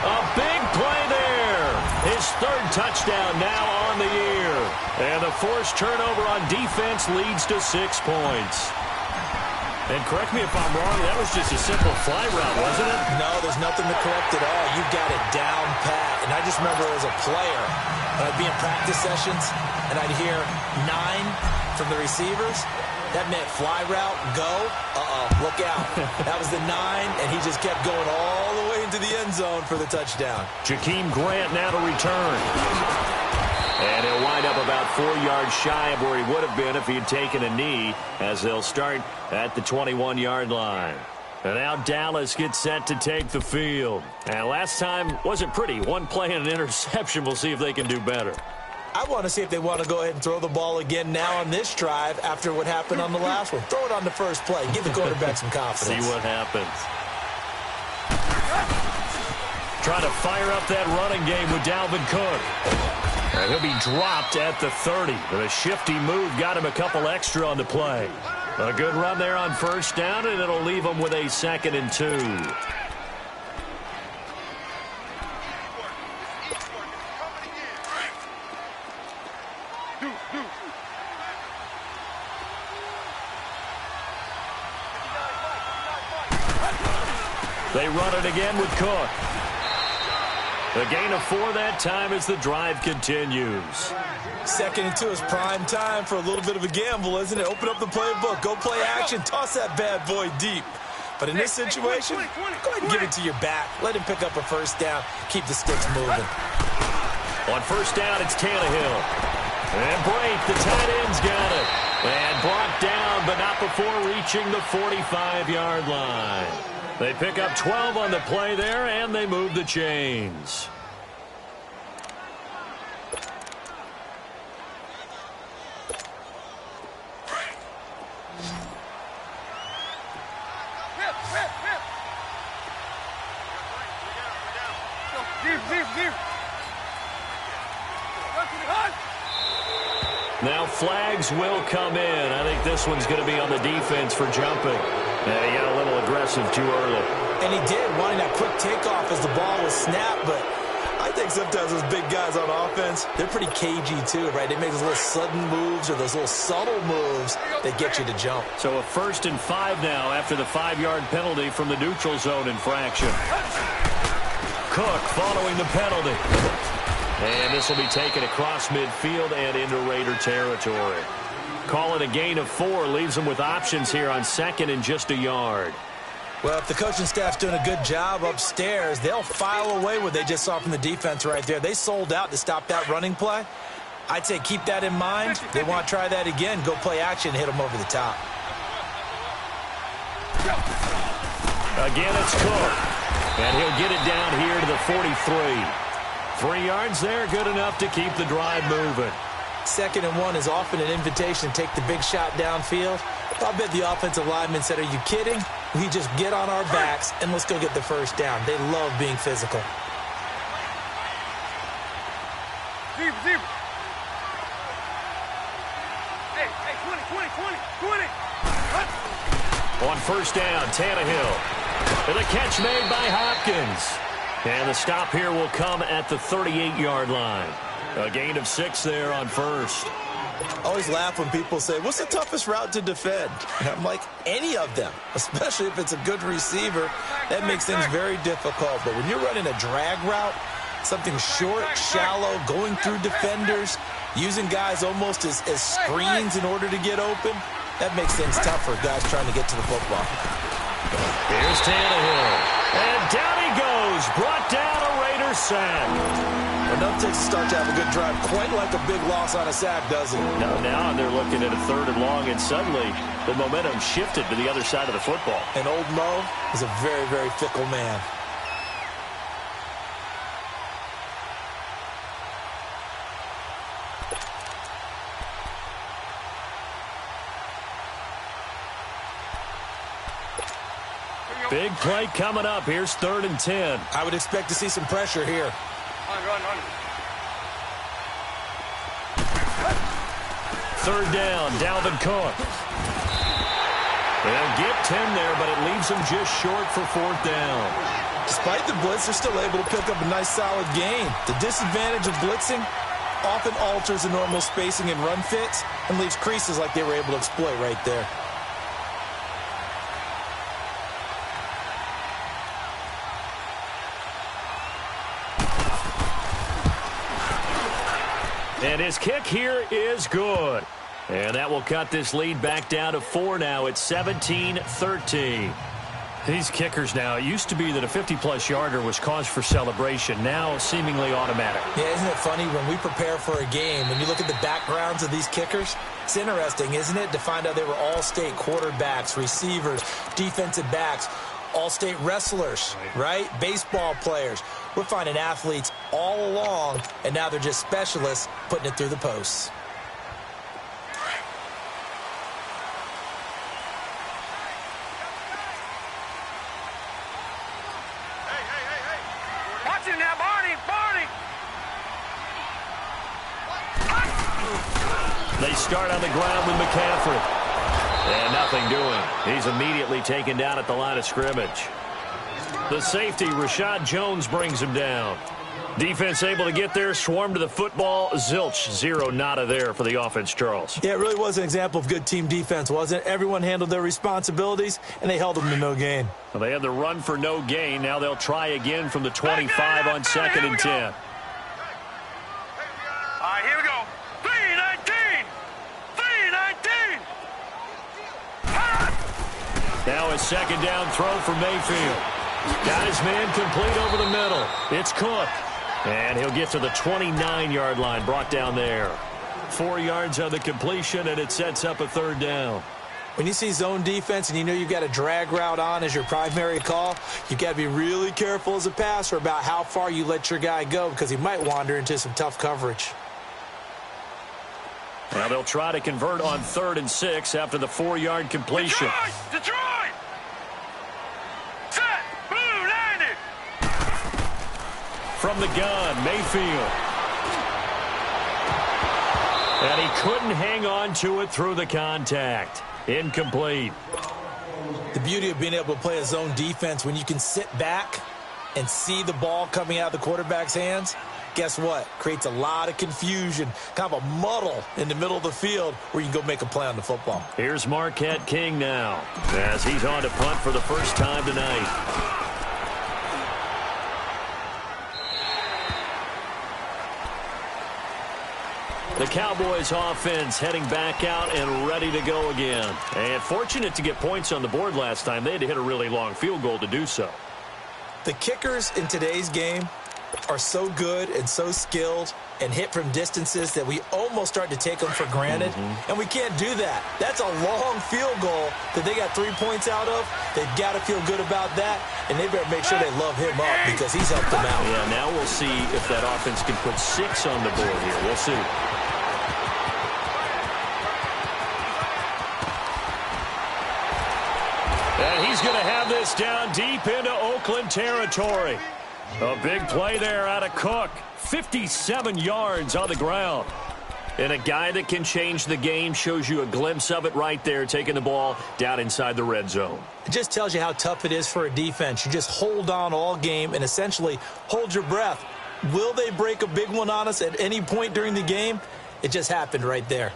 A big play there. He His third touchdown now on the year. And the forced turnover on defense leads to 6 points. And correct me if I'm wrong, that was just a simple fly route, wasn't it? No, there's nothing to correct at all. You've got it down pat. And I just remember as a player, when I'd be in practice sessions, and I'd hear 9 from the receivers. That meant fly route, go. Look out. That was the 9, and he just kept going all the way into the end zone for the touchdown. Jakeem Grant now to return. And he'll wind up about 4 yards shy of where he would have been if he had taken a knee, as they'll start at the 21-yard line. And now Dallas gets set to take the field. And last time wasn't pretty. One play and an interception. We'll see if they can do better. I want to see if they want to go ahead and throw the ball again now on this drive after what happened on the last one. Throw it on the first play. Give the quarterback some confidence. See what happens. Trying to fire up that running game with Dalvin Cook. And he'll be dropped at the 30. But a shifty move got him a couple extra on the play. A good run there on first down, and it'll leave him with a 2nd and 2. They run it again with Cook. A gain of 4 that time as the drive continues. 2nd and 2 is prime time for a little bit of a gamble, isn't it? Open up the playbook, go play action, toss that bad boy deep. But in this situation, go ahead and give it to your back. Let him pick up a first down. Keep the sticks moving. On first down, it's Tannehill. And break, the tight end's got it. And brought down, but not before reaching the 45-yard line. They pick up 12 on the play there, and they move the chains. Now flags will come in. I think this one's going to be on the defense for jumping. Yeah, he got a little aggressive too early. And he did, wanting that quick takeoff as the ball was snapped, but I think sometimes those big guys on offense, they're pretty cagey too, right? They make those little sudden moves or those little subtle moves that get you to jump. So a 1st and 5 now after the 5-yard penalty from the neutral zone infraction. Cook following the penalty. And this will be taken across midfield and into Raider territory. Call it a gain of 4, leaves them with options here on 2nd and just a yard. Well, if the coaching staff's doing a good job upstairs, they'll file away what they just saw from the defense right there. They sold out to stop that running play. I'd say keep that in mind. They want to try that again, go play action, hit them over the top. Again, it's Cook. And he'll get it down here to the 43. 3 yards there, good enough to keep the drive moving. 2nd and 1 is often an invitation to take the big shot downfield. I bet the offensive lineman said, are you kidding? We just get on our backs and let's go get the first down. They love being physical. Zero. Hey, 20. On first down, Tannehill. And a catch made by Hopkins. And the stop here will come at the 38-yard line. A gain of 6 there on first. I always laugh when people say, what's the toughest route to defend? And I'm like, any of them, especially if it's a good receiver. That makes things very difficult. But when you're running a drag route, something short, shallow, going through defenders, using guys almost as screens in order to get open, that makes things tough for guys trying to get to the football. Here's Tannehill. And down he goes. Brought down a Raider sack. It doesn't take a start to have a good drive quite like a big loss on a sack, does it? No, now they're looking at a 3rd and long, and suddenly the momentum shifted to the other side of the football. And old Mo is a very, very fickle man. Big play coming up. Here's 3rd and 10. I would expect to see some pressure here. Run. 3rd down, Dalvin Cook. They'll get 10 there, but it leaves them just short for 4th down. Despite the blitz, they're still able to pick up a nice, solid gain. The disadvantage of blitzing often alters the normal spacing and run fits and leaves creases like they were able to exploit right there. And his kick here is good. And that will cut this lead back down to 4 now. It's 17-13. These kickers now, it used to be that a 50-plus yarder was cause for celebration. Now seemingly automatic. Yeah, isn't it funny when we prepare for a game, when you look at the backgrounds of these kickers, it's interesting, isn't it, to find out they were all-state quarterbacks, receivers, defensive backs, all-state wrestlers, right? Baseball players. We're finding athletes all along, and now they're just specialists putting it through the posts. Watch it now, Barney! Barney! They start on the ground with McCaffrey. And nothing doing. He's immediately taken down at the line of scrimmage. The safety, Rashad Jones, brings him down. Defense able to get there, swarm to the football. Zilch, zero, nada there for the offense, Charles. Yeah, it really was an example of good team defense, wasn't it? Everyone handled their responsibilities, and they held them to no gain. Well, they had the run for no gain. Now they'll try again from the 25 on 2nd and 10. All right, here we go. 3-19! 3-19! Now a second down throw for Mayfield. Got his man complete over the middle. It's Cook. And he'll get to the 29-yard line, brought down there. 4 yards on the completion, and it sets up a 3rd down. When you see zone defense and you know you've got a drag route on as your primary call, you've got to be really careful as a passer about how far you let your guy go because he might wander into some tough coverage. Now they'll try to convert on 3rd and 6 after the 4-yard completion. Detroit! Set! Blue 90! From the gun, Mayfield. And he couldn't hang on to it through the contact. Incomplete. The beauty of being able to play a zone defense when you can sit back and see the ball coming out of the quarterback's hands, guess what? Creates a lot of confusion, kind of a muddle in the middle of the field where you can go make a play on the football. Here's Marquette King now as he's on to punt for the first time tonight. The Cowboys offense heading back out and ready to go again. And fortunate to get points on the board last time. They had to hit a really long field goal to do so. The kickers in today's game are so good and so skilled and hit from distances that we almost start to take them for granted. And we can't do that. That's a long field goal that they got 3 points out of. They've got to feel good about that, and they better make sure they love him up because he's helped them out. Yeah, now we'll see if that offense can put 6 on the board here. We'll see. And he's going to have this down deep into Oakland territory. A big play there out of Cook. 57 yards on the ground. And a guy that can change the game shows you a glimpse of it right there, taking the ball down inside the red zone. It just tells you how tough it is for a defense. You just hold on all game and essentially hold your breath. Will they break a big one on us at any point during the game? It just happened right there.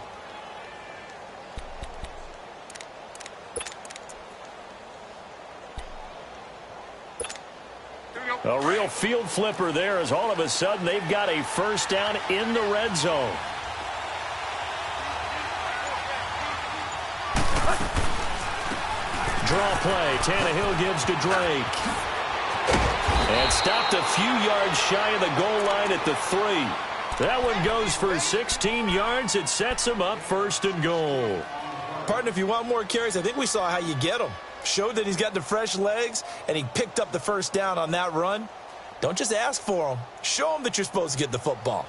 A real field flipper there as all of a sudden they've got a first down in the red zone. Draw play. Tannehill gives to Drake. And stopped a few yards shy of the goal line at the 3. That one goes for 16 yards. It sets him up 1st and goal. Partner, if you want more carries, I think we saw how you get them. Showed that he's got the fresh legs, and he picked up the first down on that run. Don't just ask for him. Show him that you're supposed to get the football.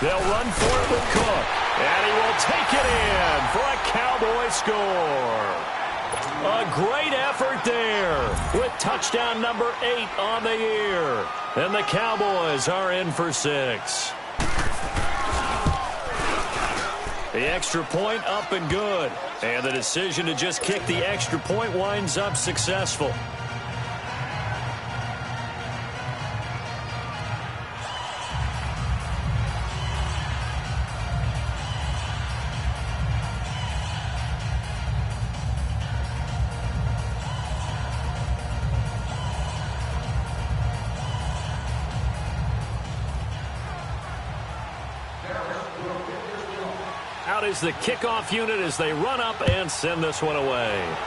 They'll run for it with Cook. And he will take it in for a Cowboy score. A great effort there with touchdown number 8 on the year. And the Cowboys are in for 6. The extra point up and good. And the decision to just kick the extra point winds up successful. Out is the kickoff unit as they run up and send this one away.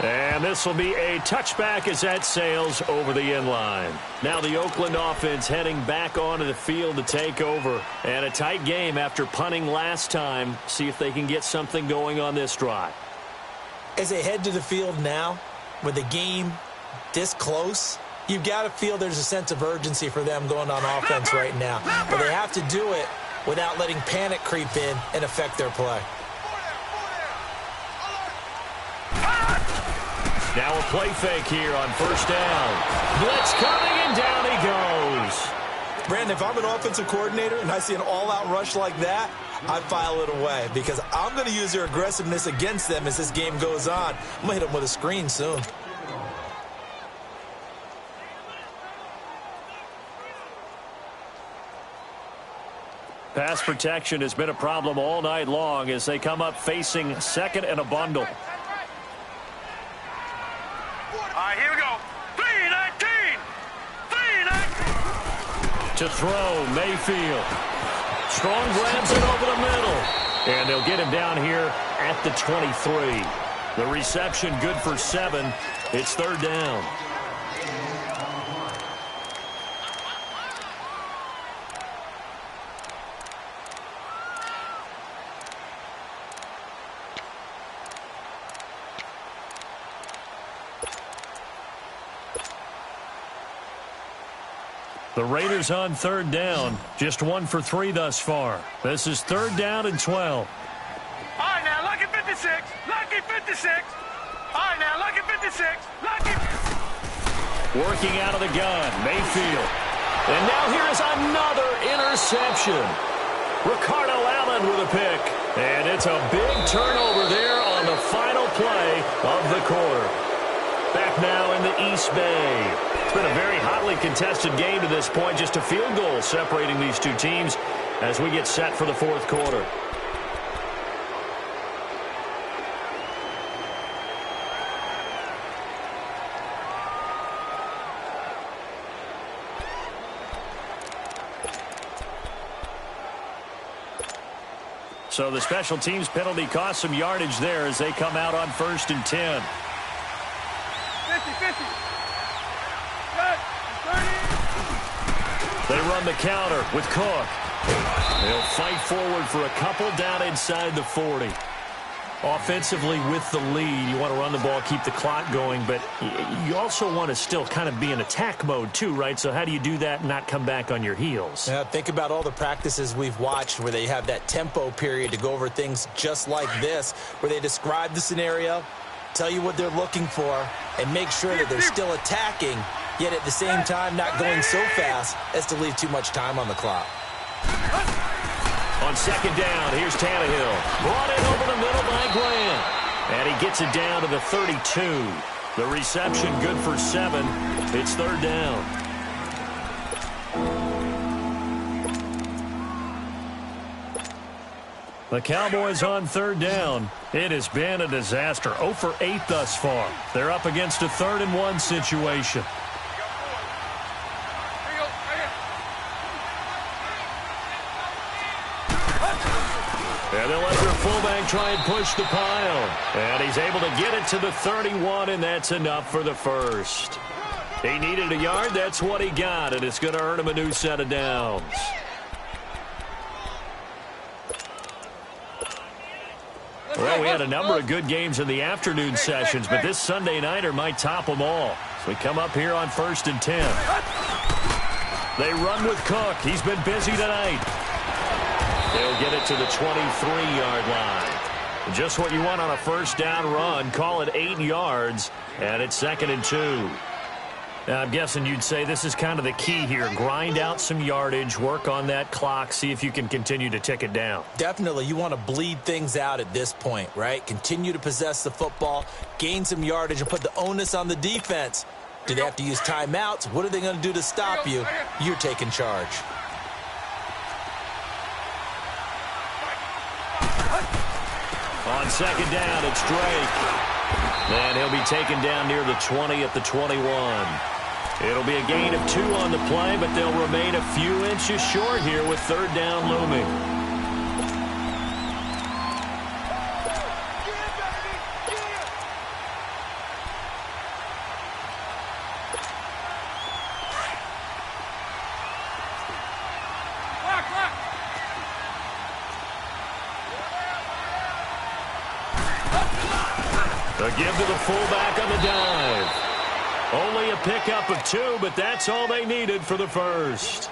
And this will be a touchback as that sails over the end line. Now the Oakland offense heading back onto the field to take over. And a tight game after punting last time. See if they can get something going on this drive. As they head to the field now, with the game this close, you've got to feel there's a sense of urgency for them going on offense right now. But they have to do it without letting panic creep in and affect their play. Now a play fake here on first down. Blitz coming, and down he goes. Brandon, if I'm an offensive coordinator and I see an all-out rush like that, I file it away because I'm going to use their aggressiveness against them as this game goes on. I'm going to hit them with a screen soon. Pass protection has been a problem all night long as they come up facing second and a bundle. All right, here we go. 3-19. 3-19. To throw, Mayfield. Strong grabs it over the middle. And they'll get him down here at the 23. The reception good for 7. It's third down. The Raiders on third down. Just 1 for 3 thus far. This is third down and 12. All right, now, lucky 56. Lucky 56. All right, now, lucky 56. Lucky. Working out of the gun, Mayfield. And now here is another interception. Ricardo Allen with a pick. And it's a big turnover there on the final play of the quarter. Back now in the East Bay. It's been a very hotly contested game to this point. Just a field goal separating these two teams as we get set for the fourth quarter. So the special teams penalty cost some yardage there as they come out on 1st and 10. 50. They run the counter with Cook. They'll fight forward for a couple down inside the 40. Offensively with the lead, you want to run the ball, keep the clock going, but you also want to still kind of be in attack mode too, right? So how do you do that and not come back on your heels? Yeah, think about all the practices we've watched where they have that tempo period to go over things just like this, where they describe the scenario, tell you what they're looking for, and make sure that they're still attacking, yet at the same time not going so fast as to leave too much time on the clock. On second down, here's Tannehill. Brought in over the middle by Grant. And he gets it down to the 32. The reception good for 7. It's third down. The Cowboys on third down. It has been a disaster. 0 for 8 thus far. They're up against a 3rd and 1 situation. And they'll let their fullback try and push the pile. And he's able to get it to the 31, and that's enough for the first. He needed a yard. That's what he got, and it's going to earn him a new set of downs. Well, we had a number of good games in the afternoon sessions, but this Sunday nighter might top them all. So we come up here on 1st and 10. They run with Cook. He's been busy tonight. They'll get it to the 23-yard line. Just what you want on a first down run. Call it 8 yards, and it's 2nd and 2. Now, I'm guessing you'd say this is kind of the key here. Grind out some yardage, work on that clock, see if you can continue to tick it down. Definitely. You want to bleed things out at this point, right? Continue to possess the football, gain some yardage, and put the onus on the defense. Do they have to use timeouts? What are they going to do to stop you? You're taking charge. On 2nd down, it's Drake. And he'll be taken down near the 20 at the 21. It'll be a gain of 2 on the play, but they'll remain a few inches short here with 3rd down looming. A give to the fullback on the dive. Only a pickup of 2, but that's all they needed for the first.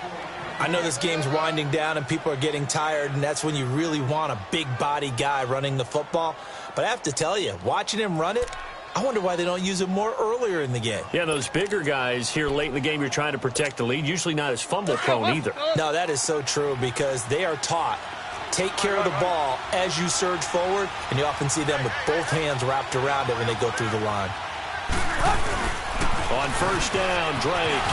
I know this game's winding down and people are getting tired, and that's when you really want a big body guy running the football. But I have to tell you, watching him run it, I wonder why they don't use him more earlier in the game. Yeah, those bigger guys here late in the game, you're trying to protect the lead, usually not as fumble prone either. No, that is so true because they are taught. Take care of the ball as you surge forward, and you often see them with both hands wrapped around it when they go through the line. On first down, Drake.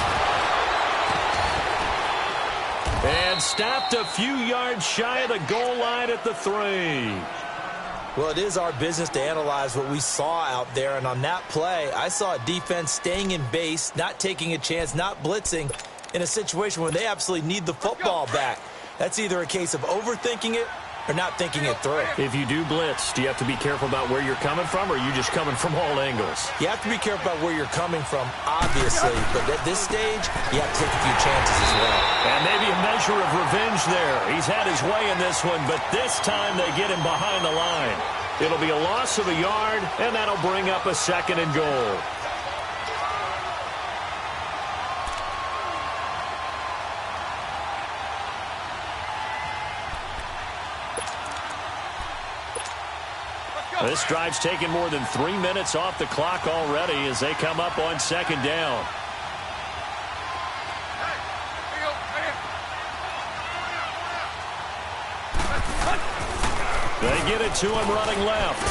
And stopped a few yards shy of the goal line at the 3. Well, it is our business to analyze what we saw out there, and on that play, I saw a defense staying in base, not taking a chance, not blitzing, in a situation where they absolutely need the football back. That's either a case of overthinking it or not thinking it through. If you do blitz, do you have to be careful about where you're coming from, or are you just coming from all angles? You have to be careful about where you're coming from, obviously, but at this stage, you have to take a few chances as well. And maybe a measure of revenge there. He's had his way in this one, but this time they get him behind the line. It'll be a loss of a yard, and that'll bring up a 2nd and goal. This drive's taken more than 3 minutes off the clock already as they come up on 2nd down. They get it to him running left.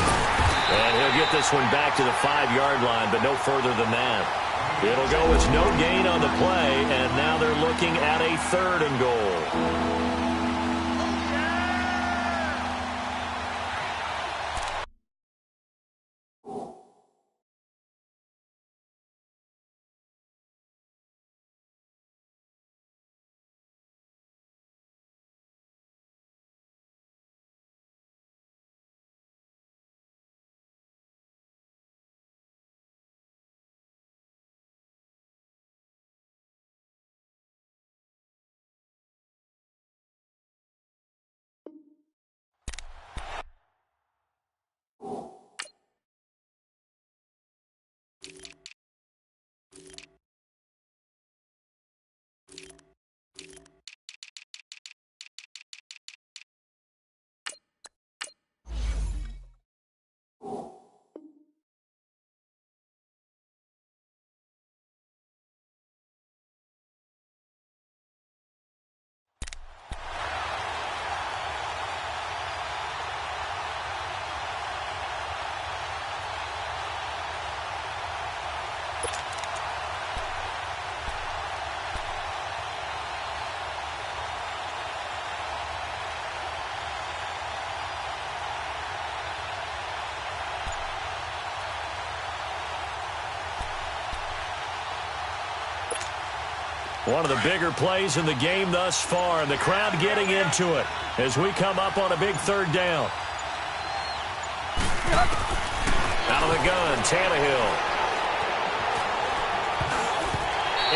And he'll get this one back to the 5-yard line, but no further than that. It'll go as no gain on the play, and now they're looking at a 3rd and goal. One of the bigger plays in the game thus far, and the crowd getting into it as we come up on a big 3rd down. Out of the gun, Tannehill.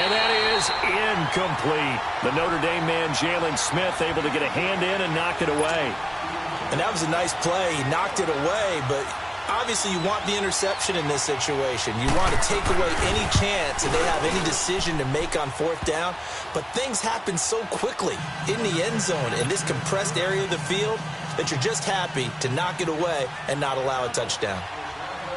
And that is incomplete. The Notre Dame man, Jalen Smith, able to get a hand in and knock it away. And that was a nice play. He knocked it away, but Obviously, you want the interception in this situation. You want to take away any chance that they have any decision to make on fourth down. But things happen so quickly in the end zone in this compressed area of the field that you're just happy to knock it away and not allow a touchdown.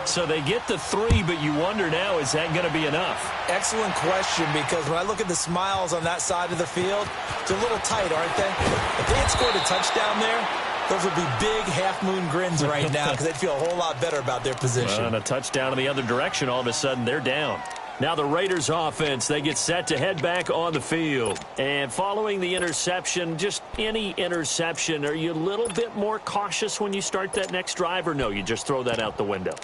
So they get the 3, but you wonder now, is that going to be enough? Excellent question, because when I look at the smiles on that side of the field, they're a little tight, aren't they? If they had scored a touchdown there, those would be big half-moon grins right now because they'd feel a whole lot better about their position. And a touchdown in the other direction, all of a sudden they're down. Now the Raiders offense, they get set to head back on the field. And following the interception, just any interception, are you a little bit more cautious when you start that next drive, or no, you just throw that out the window?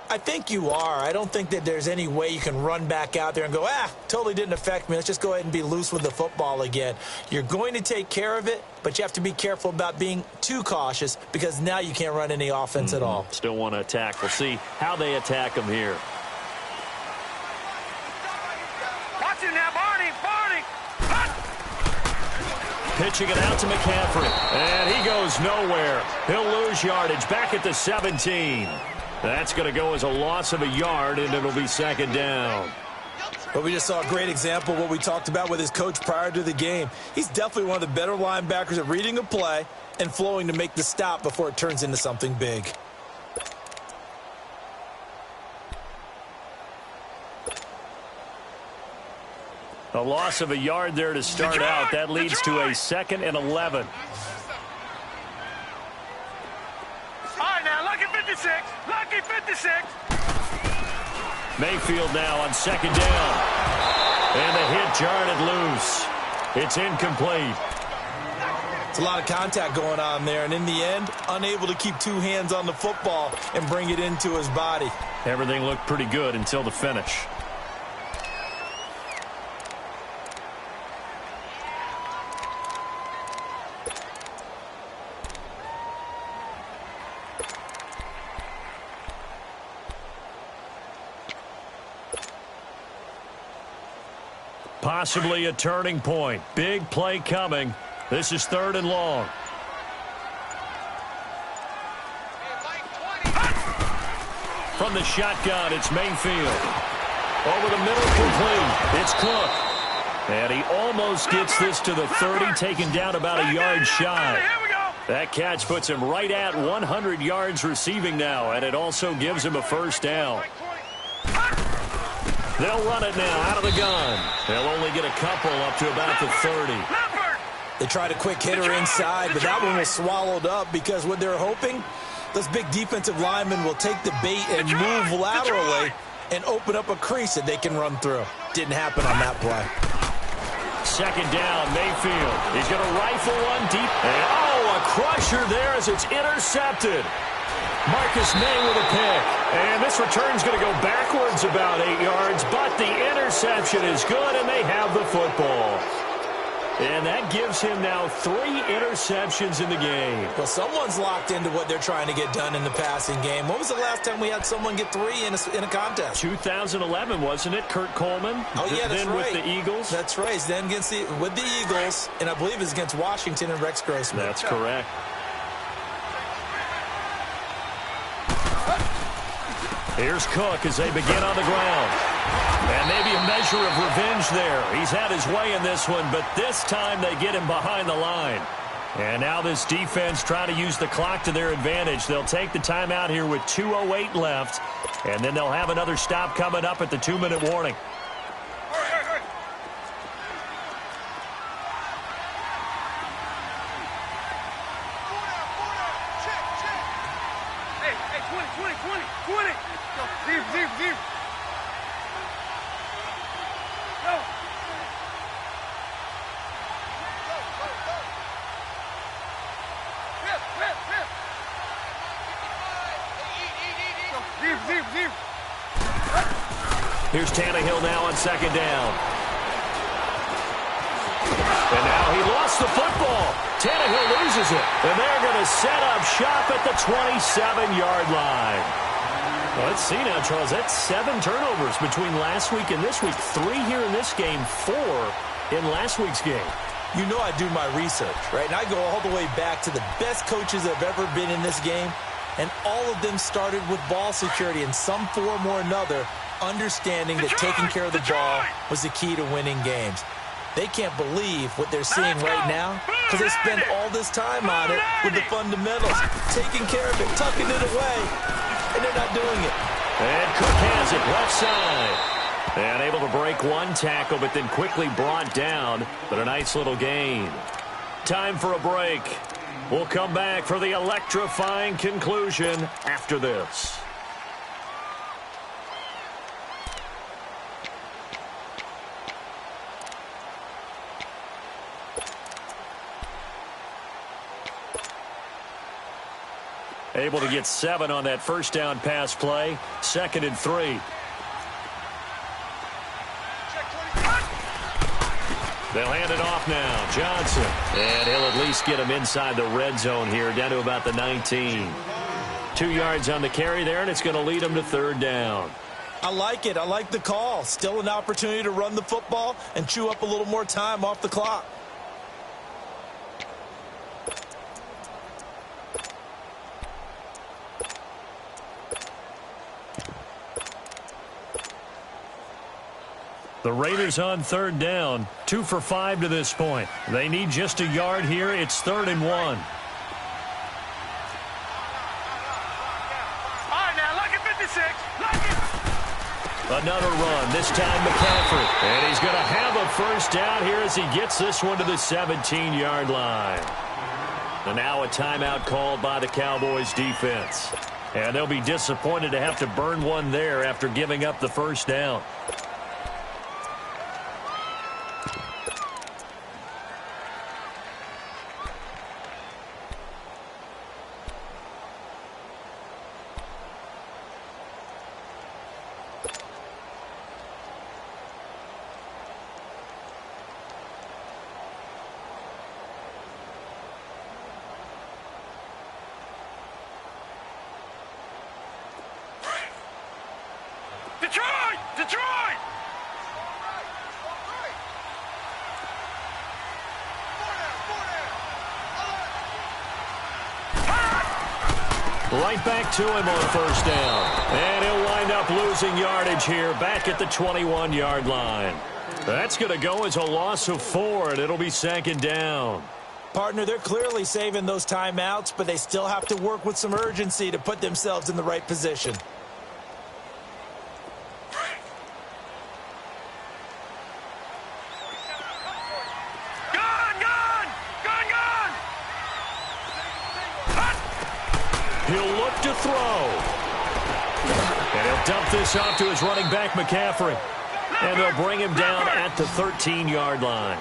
I think you are. I don't think that there's any way you can run back out there and go, totally didn't affect me. Let's just go ahead and be loose with the football again. You're going to take care of it, but you have to be careful about being too cautious because now you can't run any offense at all. Still want to attack. We'll see how they attack them here. Watch it now, Barney. Pitching it out to McCaffrey. And he goes nowhere. He'll lose yardage back at the 17. That's going to go as a loss of a yard, and it'll be second down. But we just saw a great example of what we talked about with his coach prior to the game. He's definitely one of the better linebackers at reading a play and flowing to make the stop before it turns into something big. A loss of a yard there to start out. That leads to a 2nd and 11. All right, now, lucky 56. Lucky 56. Mayfield now on second down. And the hit jarred it loose. It's incomplete. It's a lot of contact going on there, and in the end, unable to keep two hands on the football and bring it into his body. Everything looked pretty good until the finish. Possibly a turning point. Big play coming. This is 3rd and long. From the shotgun, it's Mayfield. Over the middle, complete. It's Cook. And he almost gets this to the 30, taken down about a yard shy. That catch puts him right at 100 yards receiving now, and it also gives him a first down. They'll run it now out of the gun. They'll only get a couple up to about the 30. They tried a quick hitter inside, but that one was swallowed up because what they're hoping, those big defensive linemen will take the bait and move laterally and open up a crease that they can run through. Didn't happen on that play. Second down, Mayfield. He's going to rifle one deep. And, a crusher there as it's intercepted. Marcus May with a pick. And this return's going to go backwards about 8 yards, but the interception is good, and they have the football. And that gives him now 3 interceptions in the game. Well, someone's locked into what they're trying to get done in the passing game. When was the last time we had someone get 3 in a contest? 2011, wasn't it? Kurt Coleman? Oh, yeah, that's then right. with the Eagles? That's right. Then with the Eagles, and I believe it's against Washington and Rex Grossman. That's correct. Here's Cook as they begin on the ground. And maybe a measure of revenge there. He's had his way in this one, but this time they get him behind the line. And now this defense trying to use the clock to their advantage. They'll take the timeout here with 2:08 left, and then they'll have another stop coming up at the 2-minute warning. Hey, 20. Deep. Go. Deep. Here's Tannehill now on second down. And now he lost the football. Tannehill loses it. And they're going to set up shop at the 27-yard line. Well, let's see now, Charles. That's 7 turnovers between last week and this week. 3 here in this game, 4 in last week's game. You know I do my research, right? And I go all the way back to the best coaches that have ever been in this game. and all of them started with ball security in some form or another, understanding that taking care of the ball was the key to winning games. They can't believe what they're seeing right now because they spend all this time on it with the fundamentals, taking care of it, tucking it away, and they're not doing it. And Cook has it left side. And able to break one tackle, but then quickly brought down. But a nice little gain. Time for a break. We'll come back for the electrifying conclusion after this. Able to get 7 on that first down pass play. 2nd and 3. They'll hand it off now. Johnson. And he'll at least get him inside the red zone here, down to about the 19. 2 yards on the carry there, and it's going to lead him to 3rd down. I like it. I like the call. Still an opportunity to run the football and chew up a little more time off the clock. The Raiders on 3rd down, 2 for 5 to this point. They need just a yard here. It's 3rd and 1. All right, now, lucky 56. Lucky. Another run, this time McCaffrey. And he's going to have a first down here as he gets this one to the 17-yard line. And now a timeout called by the Cowboys defense. And they'll be disappointed to have to burn one there after giving up the first down. Detroit! Detroit! Right back to him on first down. And he'll wind up losing yardage here back at the 21-yard line. That's going to go as a loss of 4, and it'll be 2nd down. Partner, they're clearly saving those timeouts, but they still have to work with some urgency to put themselves in the right position. He'll look to throw. And he'll dump this off to his running back, McCaffrey. And they'll bring him down at the 13-yard line.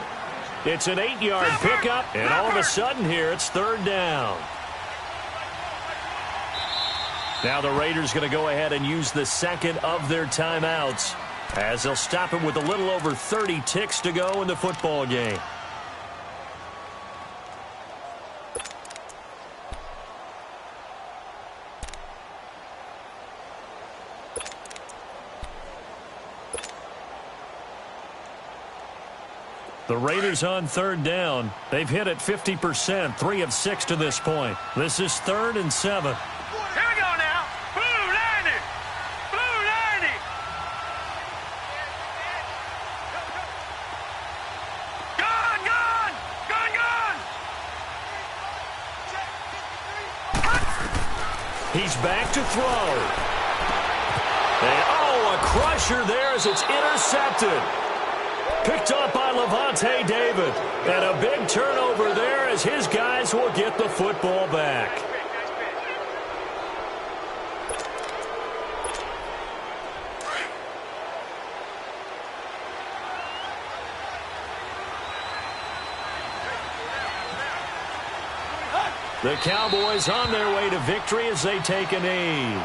It's an 8-yard pickup, and all of a sudden here, it's 3rd down. Now the Raiders going to go ahead and use the 2nd of their timeouts as they'll stop him with a little over 30 ticks to go in the football game. The Raiders on 3rd down. They've hit it 50%, 3 of 6 to this point. This is 3rd and 7. Here we go now. Blue 90. Blue 90. Gun, gun. Gun, gun. He's back to throw. And, a crusher there as it's intercepted. Picked up by Levante David. And a big turnover there as his guys will get the football back. The Cowboys on their way to victory as they take a knee.